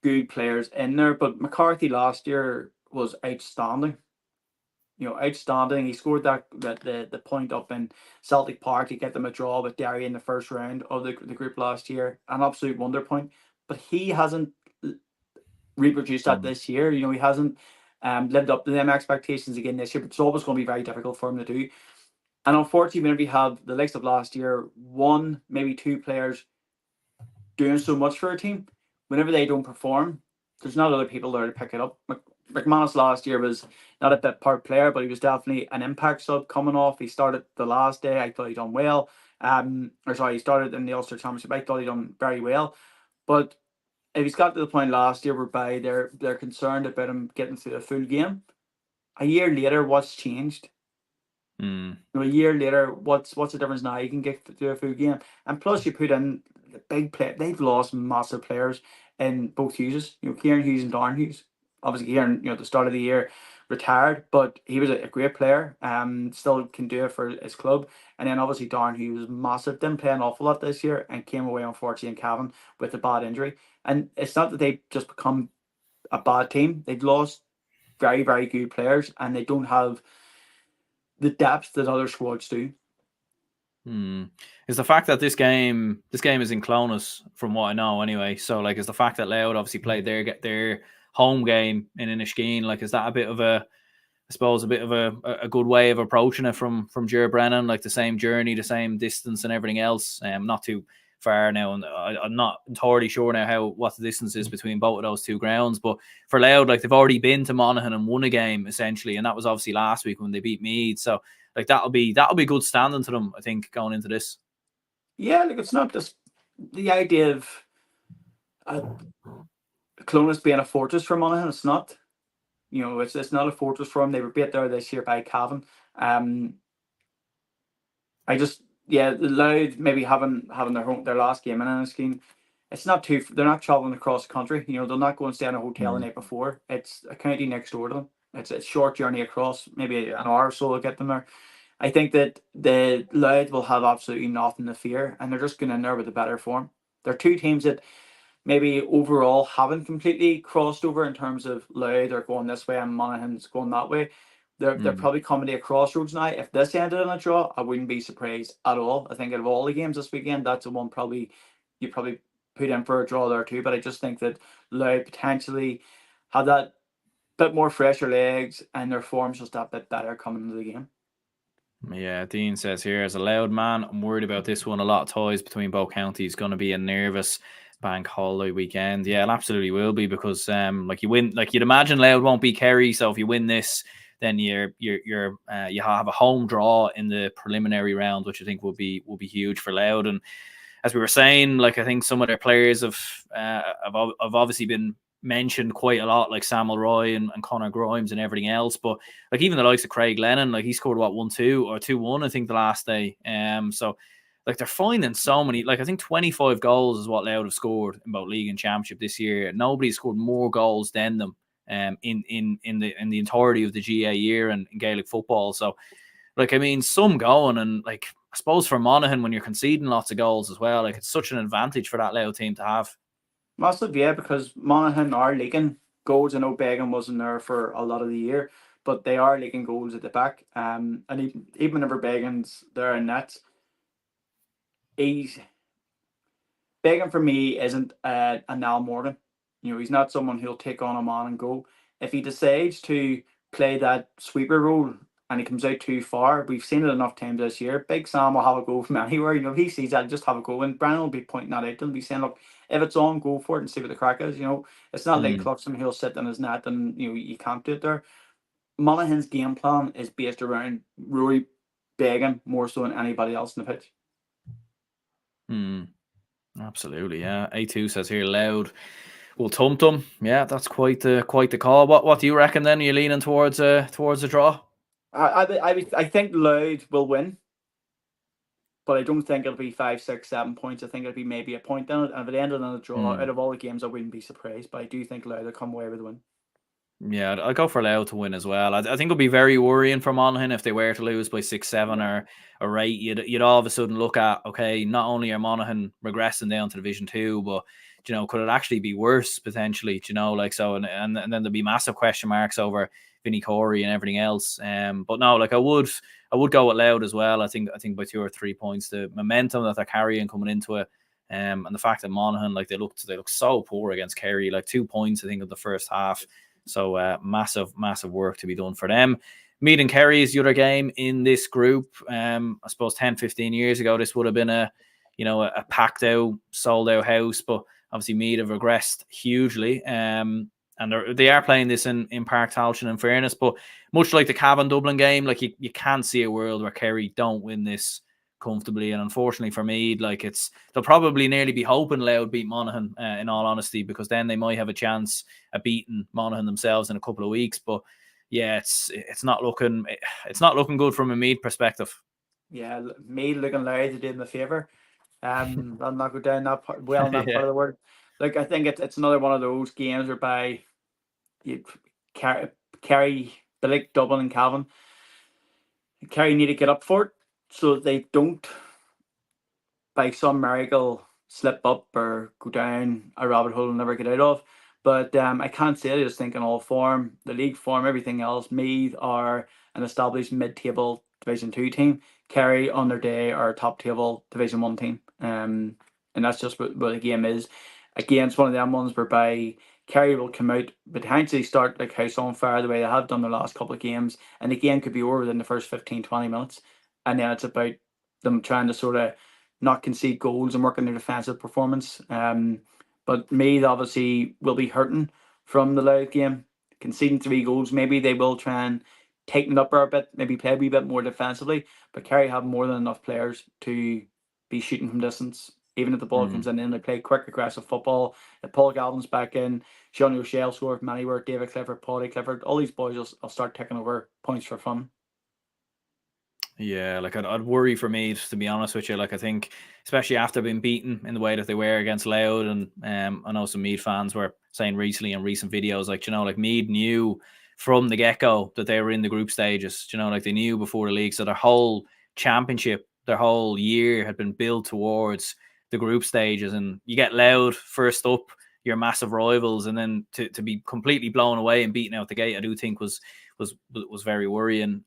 good players in there, but McCarthy last year was outstanding. You know, outstanding. He scored the point up in Celtic Park to get them a draw with Derry in the first round of the group last year. An absolute wonder point. But he hasn't reproduced that this year. You know, he hasn't lived up to them expectations again this year, but it's always going to be very difficult for him to do. And unfortunately, whenever you have the likes of last year, one, maybe two players doing so much for a team, whenever they don't perform, there's not other people there to pick it up. McManus last year was not a bit part player, but he was definitely an impact sub coming off. He started the last day. I thought he done well. He started in the Ulster Championship. I thought he done very well. But if he's got to the point last year whereby they're concerned about him getting through a full game, a year later, what's changed? You know, a year later, what's the difference now? You can get through a full game, and plus you put in the big play. They've lost massive players in both Hughes. You know, Kieran Hughes and Darren Hughes. Obviously, Kieran, you know, at the start of the year retired, but he was a great player. Still can do it for his club. And then obviously Darren Hughes was massive. Didn't play an awful lot this year and came away unfortunately in Cavan with a bad injury. And it's not that they've just become a bad team. They've lost very, very good players, and they don't have the depth that other squads do. Is the fact that this game is in Clonus, from what I know anyway. So like, is the fact that Louth obviously played their home game in Inniskeen, like, is that a bit of a good way of approaching it from Ger Brennan, like the same journey, the same distance and everything else? Not too far now, and I'm not entirely sure now what the distance is between both of those two grounds. But for Louth, like, they've already been to Monaghan and won a game essentially, and that was obviously last week when they beat Meath. So like, that'll be good standing to them, I think, going into this. Yeah, like, it's not just the idea of Clonus being a fortress for Monaghan. It's not. You know, it's not a fortress for them. They were beat there this year by Cavan. I just, yeah, Louth maybe having their last game in a scheme. It's not too. They're not traveling across the country. They'll not go and stay in a hotel the night before. It's a county next door to them. It's a short journey across, maybe an hour or so will get them there. I think that the Louth will have absolutely nothing to fear, and they're just going in there with a better form. They're two teams that maybe overall haven't completely crossed over in terms of Louth are going this way and Monaghan's going that way. They're probably coming to a crossroads now. If this ended in a draw, I wouldn't be surprised at all. I think out of all the games this weekend, that's the one you probably put in for a draw there too. But I just think that Louth potentially have that bit more fresher legs and their form's just that bit better coming into the game. Yeah, Dean says here, as a Loud man, I'm worried about this one. A lot of ties between both counties. Going to be a nervous bank holiday weekend. Yeah, it absolutely will be, because like you win, like you'd imagine Loud won't be Kerry. So if you win this, then you have a home draw in the preliminary round, which I think will be huge for Loud. And as we were saying, like I think some of their players have obviously been mentioned quite a lot, like Samuel Roy and Conor Grimes and everything else. But like even the likes of Craig Lennon, like he scored 1-2 or 2-1, I think, the last day. So like they're finding so many. Like I think 25 goals is what Louth have scored in both league and championship this year. Nobody's scored more goals than them in the entirety of the GA year and in Gaelic football. So like I mean, some going, and like I suppose for Monaghan, when you're conceding lots of goals as well, like it's such an advantage for that Louth team to have. Massive, yeah, because Monaghan are leaking goals. I know Began wasn't there for a lot of the year, but they are leaking goals at the back. And even whenever Began's there in nets, he's Began for me isn't a Niall Morgan. He's not someone who'll take on a man and go. If he decides to play that sweeper role and he comes out too far, we've seen it enough times this year. Big Sam will have a go from anywhere. If he sees that, just have a go. And Brandon will be pointing that out. He'll be saying, look, if it's on, go for it and see what the crack is. It's not like Cluxton who'll sit in his net and you can't do it there. Monaghan's game plan is based around Rory Began more so than anybody else in the pitch. Absolutely, yeah. A2 says here, Loud will tum tum. Yeah, that's quite the call. What do you reckon then? Are you leaning towards a draw? I think Louth will win, but I don't think it'll be 5, 6, 7 points. I think it'll be maybe a point in it. And if it ended on a draw, out of all the games, I wouldn't be surprised. But I do think Louth will come away with a win. Yeah, I'll go for Louth to win as well. I think it'll be very worrying for Monaghan if they were to lose by 6, 7 or 8. You'd all of a sudden look at, okay, not only are Monaghan regressing down to Division 2, but could it actually be worse potentially? Like so, and then there'd be massive question marks over Vinnie Corey and everything else. But no, like I would go with Louth as well. I think by 2 or 3 points, the momentum that they're carrying coming into it, and the fact that Monaghan, like they look so poor against Kerry, like 2 points I think of the first half. So massive work to be done for them. Meath and Kerry is the other game in this group. I suppose 10, 15 years ago, this would have been a packed out, sold out house. But obviously Meath have regressed hugely. And they are playing this in Park Tailteann, in fairness. But much like the Cavan Dublin game, like you can't see a world where Kerry don't win this comfortably. And unfortunately for me, like they'll probably nearly be hoping Louth beat Monaghan, in all honesty, because then they might have a chance at beating Monaghan themselves in a couple of weeks. But yeah, it's not looking good from a Meath perspective. Yeah, Meath looking Larry to do them a favour. I'll not go down that part. Well, not part of the word. Like I think it's another one of those games whereby you Kerry, like Dublin and Cavan, Kerry need to get up for it so that they don't, by some miracle, slip up or go down a rabbit hole and never get out of. But I can't say it. I just think in all form, the league form, everything else, Meath are an established mid-table Division 2 team. Kerry on their day are a top-table Division 1 team. And that's just what the game is. Again, it's one of them ones whereby Kerry will come out, potentially start like house on fire the way they have done their last couple of games. And the game could be over within the first 15, 20 minutes. And then it's about them trying to sort of not concede goals and work on their defensive performance. But Meath obviously will be hurting from the Louth game. Conceding 3 goals, maybe they will try and tighten up a bit, maybe play a wee bit more defensively. But Kerry have more than enough players to be shooting from distance. Even if the ball comes in, they play quick, aggressive football. If Paul Galvin's back in, Sean O'Shea score from anywhere, David Clifford, Paddy Clifford, all these boys will start taking over points for fun. Yeah, like I'd worry for Meath, to be honest with you. Like I think, especially after being beaten in the way that they were against Louth, and I know some Meath fans were saying recently in recent videos, like, like Meath knew from the get-go that they were in the group stages. Like they knew before the league, so their whole championship, their whole year had been built towards the group stages. And you get Louth first up, your massive rivals, and then to be completely blown away and beaten out the gate, I do think was very worrying.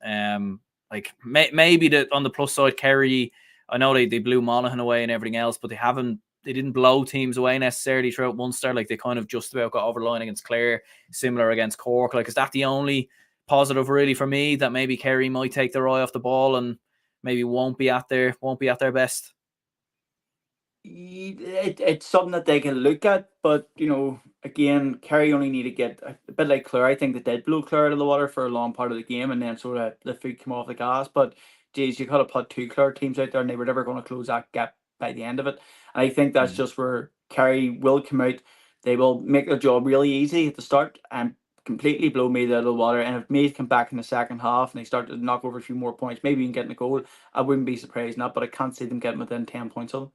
Like maybe on the plus side, Kerry, I know they blew Monaghan away and everything else, but they didn't blow teams away necessarily throughout Munster. Like they kind of just about got over the line against Clare, similar against Cork. Like, is that the only positive really for me, that maybe Kerry might take their eye off the ball and maybe won't be at their best? It's something that they can look at, but again, Kerry only need to get a bit like Clare. I think they did blow Clare out of the water for a long part of the game, and then sort of the feet came off the gas. But geez, you could have put two Clare teams out there, and they were never going to close that gap by the end of it. And I think that's just where Kerry will come out. They will make their job really easy at the start and completely blow Meath out of the water. And if Meath come back in the second half and they start to knock over a few more points, maybe even getting a goal, I wouldn't be surprised not. But I can't see them getting within 10 points of them.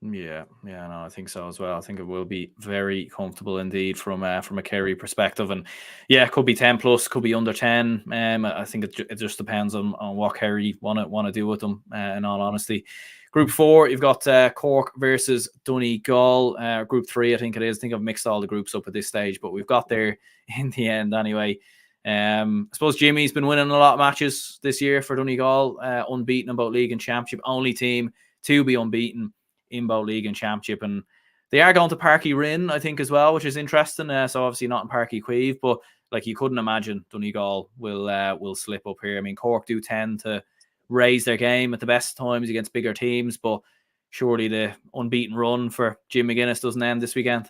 Yeah, no, I think so as well. I think it will be very comfortable indeed from a Kerry perspective, and yeah, it could be 10 plus, could be under 10. I think it just depends on what Kerry want to do with them. In all honesty, Group 4, you've got Cork versus Donegal. Group 3, I think it is. I think I've mixed all the groups up at this stage, but we've got there in the end anyway. I suppose Jimmy's been winning a lot of matches this year for Donegal, unbeaten in both league and championship, only team to be unbeaten in both league and championship, and they are going to Parky Rin, I think, as well, which is interesting. So obviously not in Parky Queeve, but like you couldn't imagine Donegal will slip up here. I mean, Cork do tend to raise their game at the best times against bigger teams, but surely the unbeaten run for Jim McGuinness doesn't end this weekend.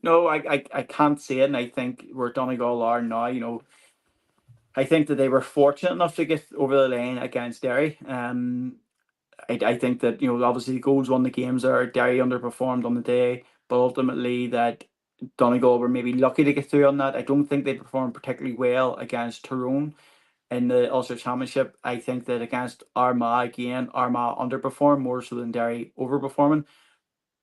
No, I can't see it, and I think where Donegal are now, I think that they were fortunate enough to get over the line against Derry. I think that obviously the goals won the games there. Derry underperformed on the day, but ultimately that Donegal were maybe lucky to get through on that. I don't think they performed particularly well against Tyrone in the Ulster Championship. I think that against Armagh again, Armagh underperformed more so than Derry overperforming.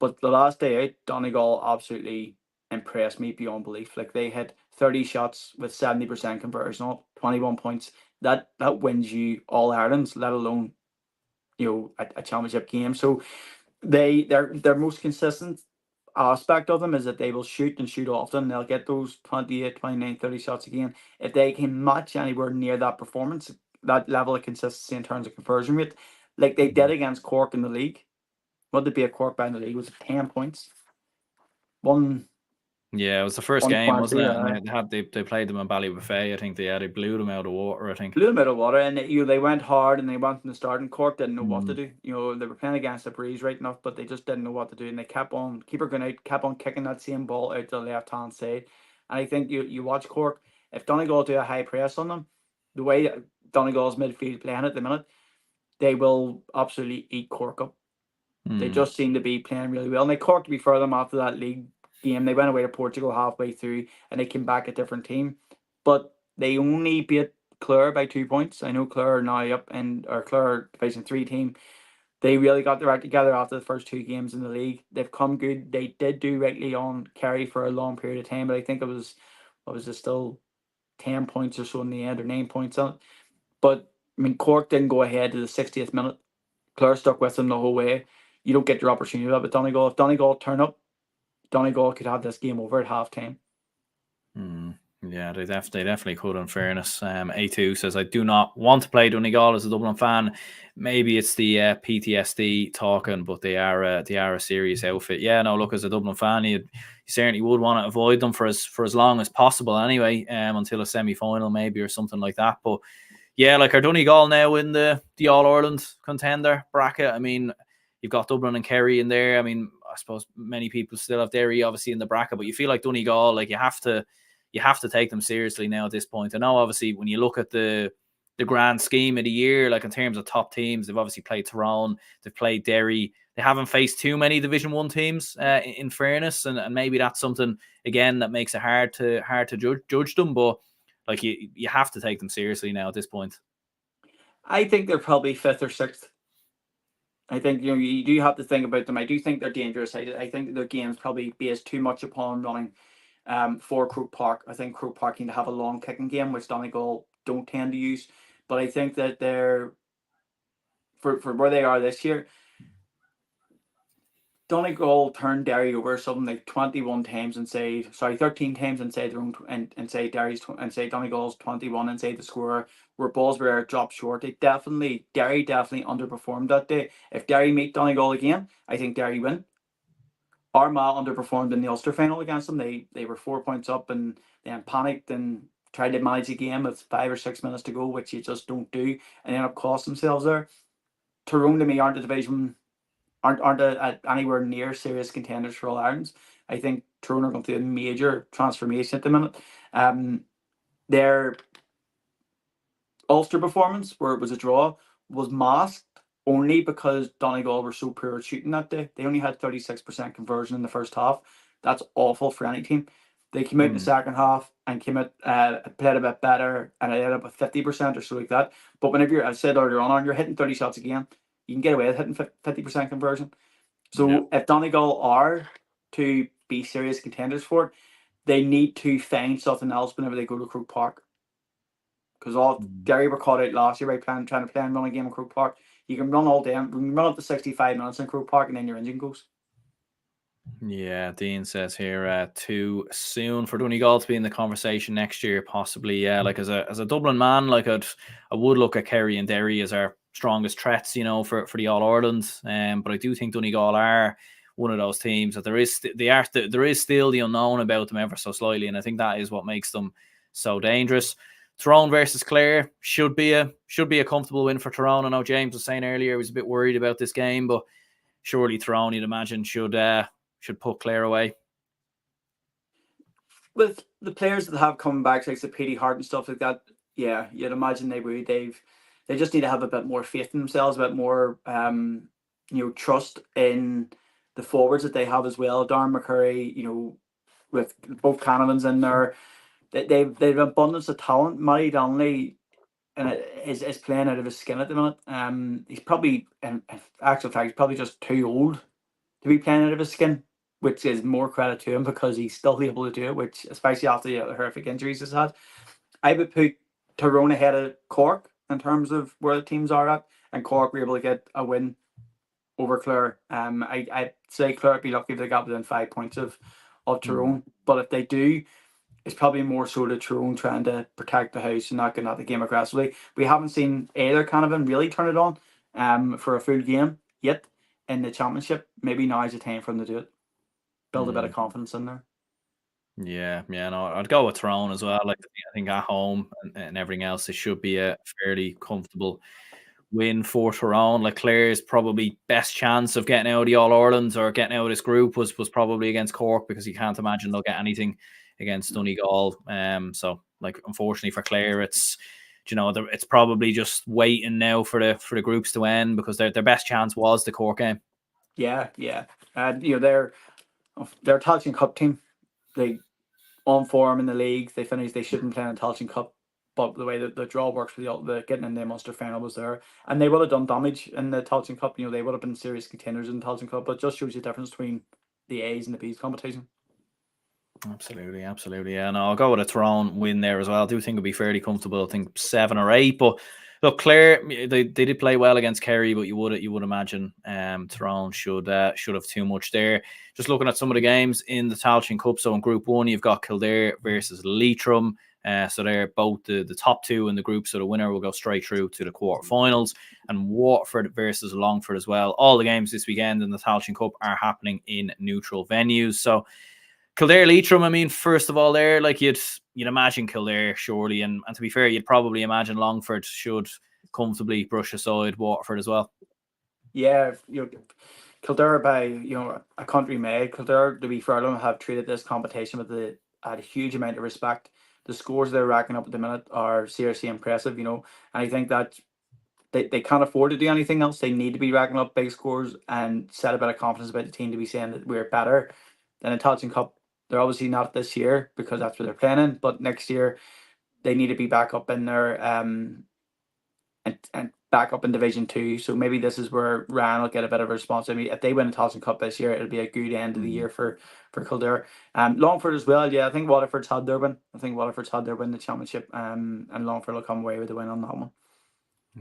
But the last day out, Donegal absolutely impressed me beyond belief. Like they had 30 shots with 70% conversion, 21 points. That wins you all Ireland's, let alone a championship game. So their most consistent aspect of them is that they will shoot and shoot often. They'll get those 28, 29, 30 shots again. If they can match anywhere near that performance, that level of consistency in terms of conversion rate, like they did against Cork in the league. What did be a Cork by in the league? Was it 10 points? Yeah, it was the first game, wasn't it? And They they played them in Ballybuffet. I think they blew them out of water, I think. blew them out of water, and they went hard and they went from the start. And Cork didn't know what to do. They were playing against the breeze right enough, but they just didn't know what to do, and they kept on going out, kept on kicking that same ball out to the left hand side. And I think you watch Cork, if Donegal do a high press on them, the way Donegal's midfield playing at the minute, they will absolutely eat Cork up. They just seem to be playing really well. And they Cork, to be fair, them after that league game, they went away to Portugal halfway through and they came back a different team. But they only beat Clare by 2 points. I know Clare are now up in our Clare Division 3 team. They really got their act together after the first two games in the league. They've come good. They did do rightly on Kerry for a long period of time, but I think it was still 10 points or so in the end, or 9 points on it. But I mean, Cork didn't go ahead to the 60th minute. Clare stuck with them the whole way. You don't get your opportunity with Donegal. If Donegal turn up, Donegal could have this game over at half time. Yeah, they definitely could, in fairness. A2 says, I do not want to play Donegal as a Dublin fan. Maybe it's the PTSD talking, but they are a serious outfit. Yeah, no, look, as a Dublin fan, you certainly would want to avoid them for as long as possible anyway, until a semi-final maybe or something like that. But yeah, like, are Donegal now in the All-Ireland contender bracket? I mean, you've got Dublin and Kerry in there. I mean, I suppose many people still have Derry obviously in the bracket, but you feel like Donegal, like you have to take them seriously now at this point. I know obviously when you look at the grand scheme of the year, like in terms of top teams, they've obviously played Tyrone, they've played Derry. They haven't faced too many Division 1 teams, in fairness, and maybe that's something again that makes it hard to judge them. But like you have to take them seriously now at this point. I think they're probably fifth or sixth. I think you do have to think about them. I do think they're dangerous. I think their game's probably based too much upon running for Croke Park. I think Croke Park need to have a long kicking game, which Donegal don't tend to use. But I think that they're for where they are this year, Donegal turned Derry over something like 21 times inside, 13 times inside their own, and say Donegal's 21 inside the score, where balls were dropped short. Derry definitely underperformed that day. If Derry meet Donegal again, I think Derry win. Armagh underperformed in the Ulster final against them. They were 4 points up and then panicked and tried to manage the game with 5 or 6 minutes to go, which you just don't do, and end up cost themselves there. Tyrone to me aren't a division aren't anywhere near serious contenders for All Irelands. I think Tyrone are going through a major transformation at the minute. Their Ulster performance, where it was a draw, was masked only because Donegal were so poor at shooting that day. They only had 36% conversion in the first half. That's awful for any team. They came out in the second half and played a bit better, and it ended up with 50% or so like that. But whenever I said earlier on, you're hitting 30 shots a game, you can get away with hitting 50% conversion. So if Donegal are to be serious contenders for it, they need to find something else whenever they go to Croke Park. Because all Derry were caught out last year by trying to play and run a game in Croke Park. You can run all day, you can run up to 65 minutes in Croke Park, and then your engine goes. Yeah, Dean says here too soon for Donegal to be in the conversation next year, possibly. Yeah, like as a Dublin man, like I would look at Kerry and Derry as our strongest threats, for the All Ireland. But I do think Donegal are one of those teams that there is still the unknown about them ever so slightly, and I think that is what makes them so dangerous. Tyrone versus Clare should be a comfortable win for Tyrone. I know James was saying earlier he was a bit worried about this game, but surely Tyrone, you'd imagine, should put Clare away. With the players that have come back, like the Petey Hart and stuff like that, yeah, you'd imagine they would. They just need to have a bit more faith in themselves, a bit more trust in the forwards that they have as well. Darren McCurry, with both Canavans in there, they've abundance of talent. Matty Donnelly is playing out of his skin at the minute. He's probably, in actual fact, he's probably just too old to be playing out of his skin, which is more credit to him because he's still able to do it, which, especially after the horrific injuries he's had. I would put Tyrone ahead of Cork in terms of where the teams are at, and Cork were able to get a win over Clare. I'd say Clare would be lucky if they got within 5 points of Tyrone, but if they do, it's probably more so the Tyrone trying to protect the house and not getting out the game aggressively. We haven't seen either Canavan really turn it on for a full game yet in the championship. Maybe now is the time for them to do it. Build a bit of confidence in there. Yeah, no, I'd go with Tyrone as well. Like I think at home and everything else, it should be a fairly comfortable win for Tyrone. Like Clare's probably best chance of getting out of the All Ireland or getting out of this group was probably against Cork, because you can't imagine they'll get anything against Donegal. So like unfortunately for Clare, it's it's probably just waiting now for the groups to end, because their best chance was the Cork game. Yeah. And they're a Tailteann Cup team. They on form in the league. They finished. They shouldn't play in the Tailteann Cup, but the way that the draw works for the getting in the Munster final was there, and they would have done damage in the Tailteann Cup. They would have been serious contenders in the Tailteann Cup. But it just shows you the difference between the A's and the B's competition. Absolutely. Yeah, no, I'll go with a Tyrone win there as well. I do think it'll be fairly comfortable. I think 7 or 8. But look, Clare, they did play well against Kerry, but you would imagine Tyrone should have too much there. Just looking at some of the games in the Tailteann Cup. So in Group 1, you've got Kildare versus Leitrim. So they're both the top two in the group. So the winner will go straight through to the quarterfinals. And Waterford versus Longford as well. All the games this weekend in the Tailteann Cup are happening in neutral venues. So Kildare Leitrim, I mean, first of all, there, like you'd imagine Kildare surely, and to be fair, you'd probably imagine Longford should comfortably brush aside Waterford as well. Yeah, Kildare by a country made. Kildare, to be fair, don't have treated this competition with a huge amount of respect. The scores they're racking up at the minute are seriously impressive, and I think that they can't afford to do anything else. They need to be racking up big scores and set a bit of confidence about the team to be saying that we're better than a Tailteann Cup. They're obviously not this year because that's what they're playing in, but next year they need to be back up in there. and back up in Division 2. So maybe this is where Ryan will get a bit of a response. I mean, if they win the Tailteann Cup this year, it'll be a good end of the year for Kildare. Longford as well. Yeah, I think Waterford's had their win. I think Waterford's had their win the championship. And Longford will come away with the win on that one.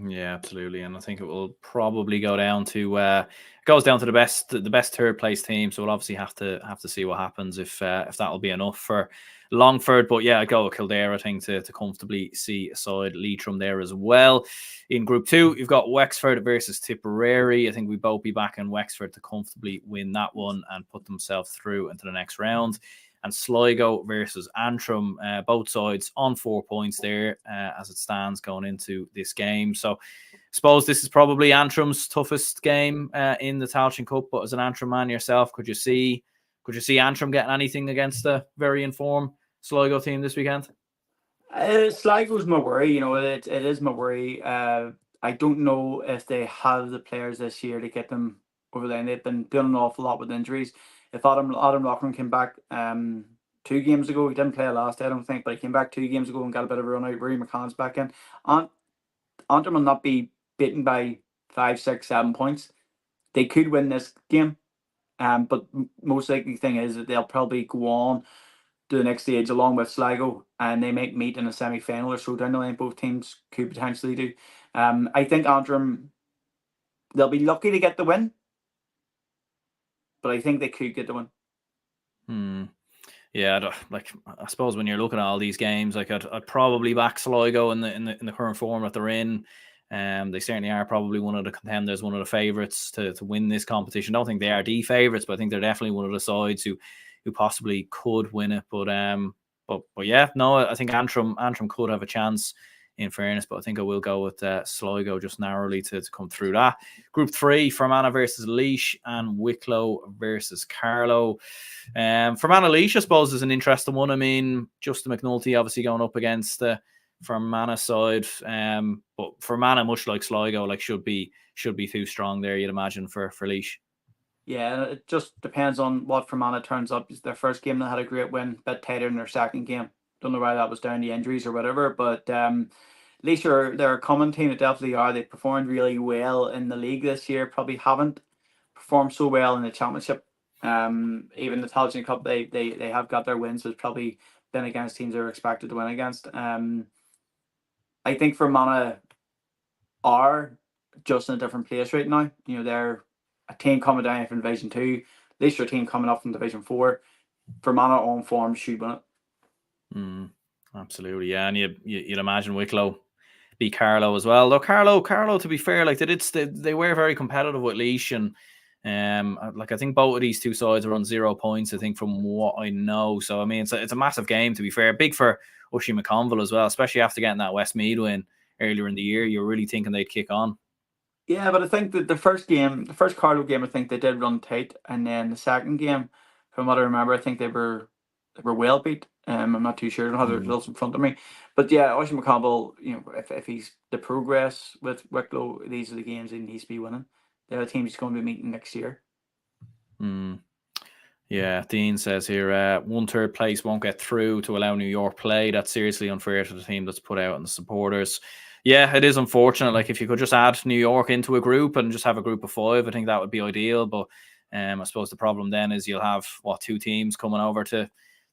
Yeah, absolutely, and I think it will probably go down to goes down to the best third place team. So we'll obviously have to see what happens if that'll be enough for Longford. But yeah, I go with Kildare, I think, to comfortably see aside Leitrim there as well. In Group 2, you've got Wexford versus Tipperary. I think we both be backing Wexford to comfortably win that one and put themselves through into the next round. And Sligo versus Antrim, both sides on 4 points there as it stands going into this game. So I suppose this is probably Antrim's toughest game in the Tailteann Cup. But as an Antrim man yourself, could you see Antrim getting anything against the very informed Sligo team this weekend? Sligo's my worry. It is my worry. I don't know if they have the players this year to get them over there. And they've been doing an awful lot with injuries. If Adam Loughlin came back 2 games ago, he didn't play last day, I don't think, but he came back 2 games ago and got a bit of a run out. Rory McCann's back in. Antrim will not be beaten by 5, 6, 7 points. They could win this game, but most likely thing is that they'll probably go on to the next stage along with Sligo, and they might meet in a semi-final or so down the line. Both teams could potentially do. I think Antrim, they'll be lucky to get the win, but I think they could get the win. Yeah, I suppose when you're looking at all these games, like I'd probably back Sligo in the current form that they're in. They certainly are probably one of the contenders, one of the favourites to win this competition. I don't think they are the favourites, but I think they're definitely one of the sides who possibly could win it. But yeah, no, I think Antrim could have a chance, in fairness, but I think I will go with Sligo just narrowly to come through that. Group 3, Fermanagh versus Laois and Wicklow versus Carlow. Fermanagh Laois, I suppose, is an interesting one. I mean, Justin McNulty obviously going up against the Fermanagh side, but Fermanagh, much like Sligo, should be too strong there, you'd imagine, for Laois. Yeah, it just depends on what Fermanagh turns up. It's their first game, they had a great win, bit tighter in their second game. Don't know why that was down to injuries or whatever, but Laois they're a common team. They definitely are. They performed really well in the league this year. Probably haven't performed so well in the championship. Even the Tailteann Cup, they have got their wins, but it's probably been against teams they were expected to win against. I think Fermanagh are just in a different place right now. They're a team coming down from Division 2. Laois are a team coming up from Division 4. Fermanagh on form should win it. Absolutely, yeah, and you'd imagine Wicklow beat Carlow as well. Though Carlow, to be fair, they were very competitive with Laois, and I think both of these two sides are on 0 points, I think, from what I know. So I mean, it's a massive game, to be fair. Big for Oisin McConville as well, especially after getting that Westmeath win earlier in the year. You're really thinking they'd kick on. Yeah, but I think that the first Carlow game, I think they did run tight, and then the second game, from what I remember, I think they were well beat. I'm not too sure. I don't have the results in front of me, but yeah, Oisin McConville, if he's the progress with Wicklow, these are the games he needs to be winning. They're the team he's going to be meeting next year. Yeah, Dean says here, 1/3 place won't get through to allow New York play. That's seriously unfair to the team that's put out and the supporters. Yeah, it is unfortunate. If you could just add New York into a group and just have a group of 5, I think that would be ideal. But I suppose the problem then is you'll have 2 teams coming over to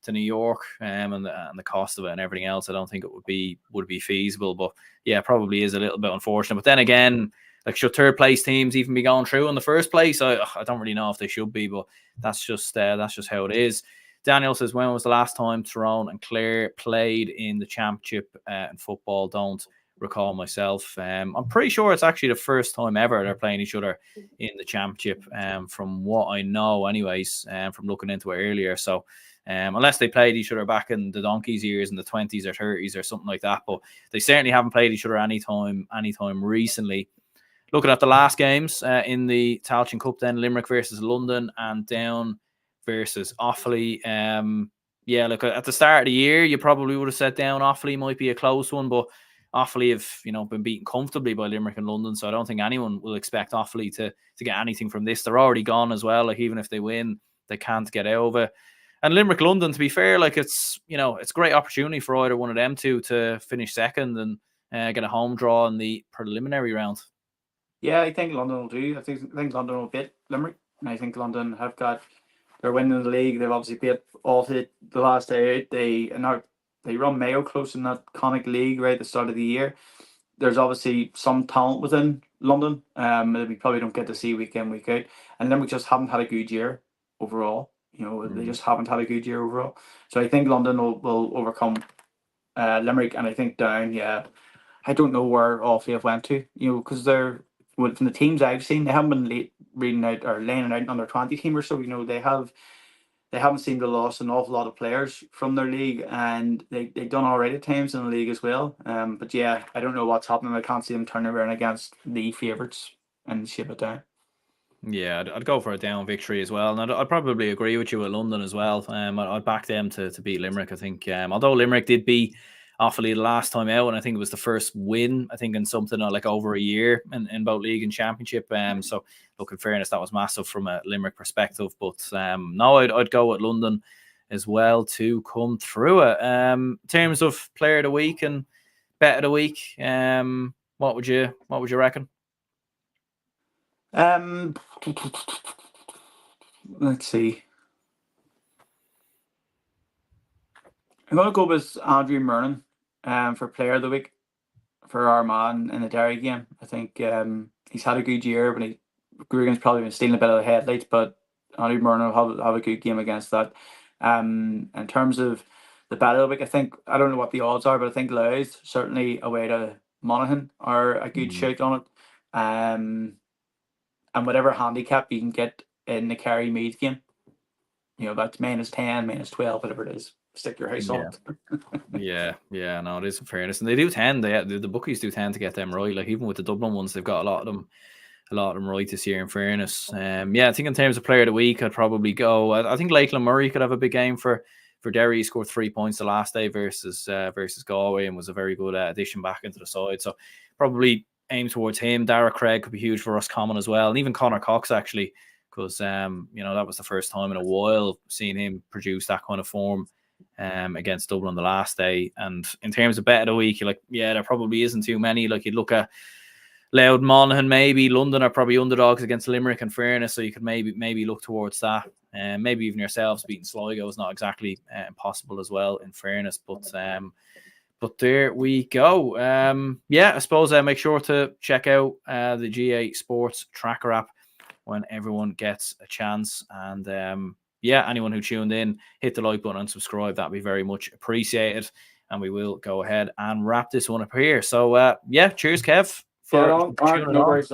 New York, and the cost of it and everything else. I don't think it would be feasible. But yeah, probably is a little bit unfortunate. But then again, should 3rd place teams even be going through in the first place? I don't really know if they should be, but that's just how it is. Daniel says, when was the last time Tyrone and Clare played in the championship in football? Don't recall myself. I'm pretty sure it's actually the first time ever they're playing each other in the championship, from what I know anyways, from looking into it earlier. So unless they played each other back in the Donkeys years in the 20s or 30s or something like that, but they certainly haven't played each other anytime recently. Looking at the last games in the Tailteann Cup, then Limerick versus London and Down versus Offaly. Yeah, look, at the start of the year, you probably would have said Down Offaly might be a close one, but Offaly have been beaten comfortably by Limerick and London, so I don't think anyone will expect Offaly to get anything from this. They're already gone as well. Even if they win, they can't get out of it. And Limerick London, to be fair, it's a great opportunity for either one of them to finish second and get a home draw in the preliminary round. Yeah, I think London will do. I think London will beat Limerick, and I think London have got. They're winning the league. They've obviously beat all the last day out. They run Mayo close in that comic league right at the start of the year. There's obviously some talent within London that we probably don't get to see week in, week out. And then we just haven't had a good year overall. They just haven't had a good year overall. So I think London will overcome Limerick, and I think Down, yeah. I don't know where all three have went to, because they're from the teams I've seen, they haven't been reading out or laying out on their 20 team or so. They haven't seemed to lost an awful lot of players from their league, and they've done all right at times in the league as well. But yeah, I don't know what's happening. I can't see them turning around against the favourites and ship it down. Yeah, I'd go for a down victory as well. And I'd probably agree with you at London as well. I'd back them to beat Limerick, I think. Although Limerick did beat Offaly the last time out, and I think it was the first win, I think, in something like over a year in both league and championship. So, look, in fairness, that was massive from a Limerick perspective. But no, I'd go at London as well to come through it. In terms of player of the week and bet of the week, what would you reckon? Let's see. I'm going to go with Andrew Murnan for player of the week for Armagh in the Derry game. I think he's had a good year, but Grugan's probably been stealing a bit of the headlights, but Andrew Murnan will have a good game against that. In terms of the battle of the week, I don't know what the odds are, but I think Louth, certainly away to Monaghan, are a good shout on it. And whatever handicap you can get in the Kerry Meath game, that's -10, -12, whatever it is. Stick your house on it. Yeah, no, it is in fairness, and they do tend. The bookies do tend to get them right. Like even with the Dublin ones, they've got a lot of them right this year. In fairness, I think in terms of player of the week, I'd probably go. I think Lakeland Murray could have a big game for Derry. He scored 3 points the last day versus Galway, and was a very good addition back into the side. So probably aim towards him. Dara Craig could be huge for Roscommon as well, and even Connor Cox actually, because that was the first time in a while seeing him produce that kind of form against Dublin the last day. And in terms of bet of the week, there probably isn't too many. Like you'd look at Louth, Monaghan, maybe London are probably underdogs against Limerick, in fairness, so you could maybe look towards that. Maybe even yourselves beating Sligo is not exactly impossible as well, in fairness. But there we go. I suppose make sure to check out the GA Sports Tracker app when everyone gets a chance. And anyone who tuned in, hit the like button and subscribe. That'd be very much appreciated. And we will go ahead and wrap this one up here. So, cheers, Kev. No worries.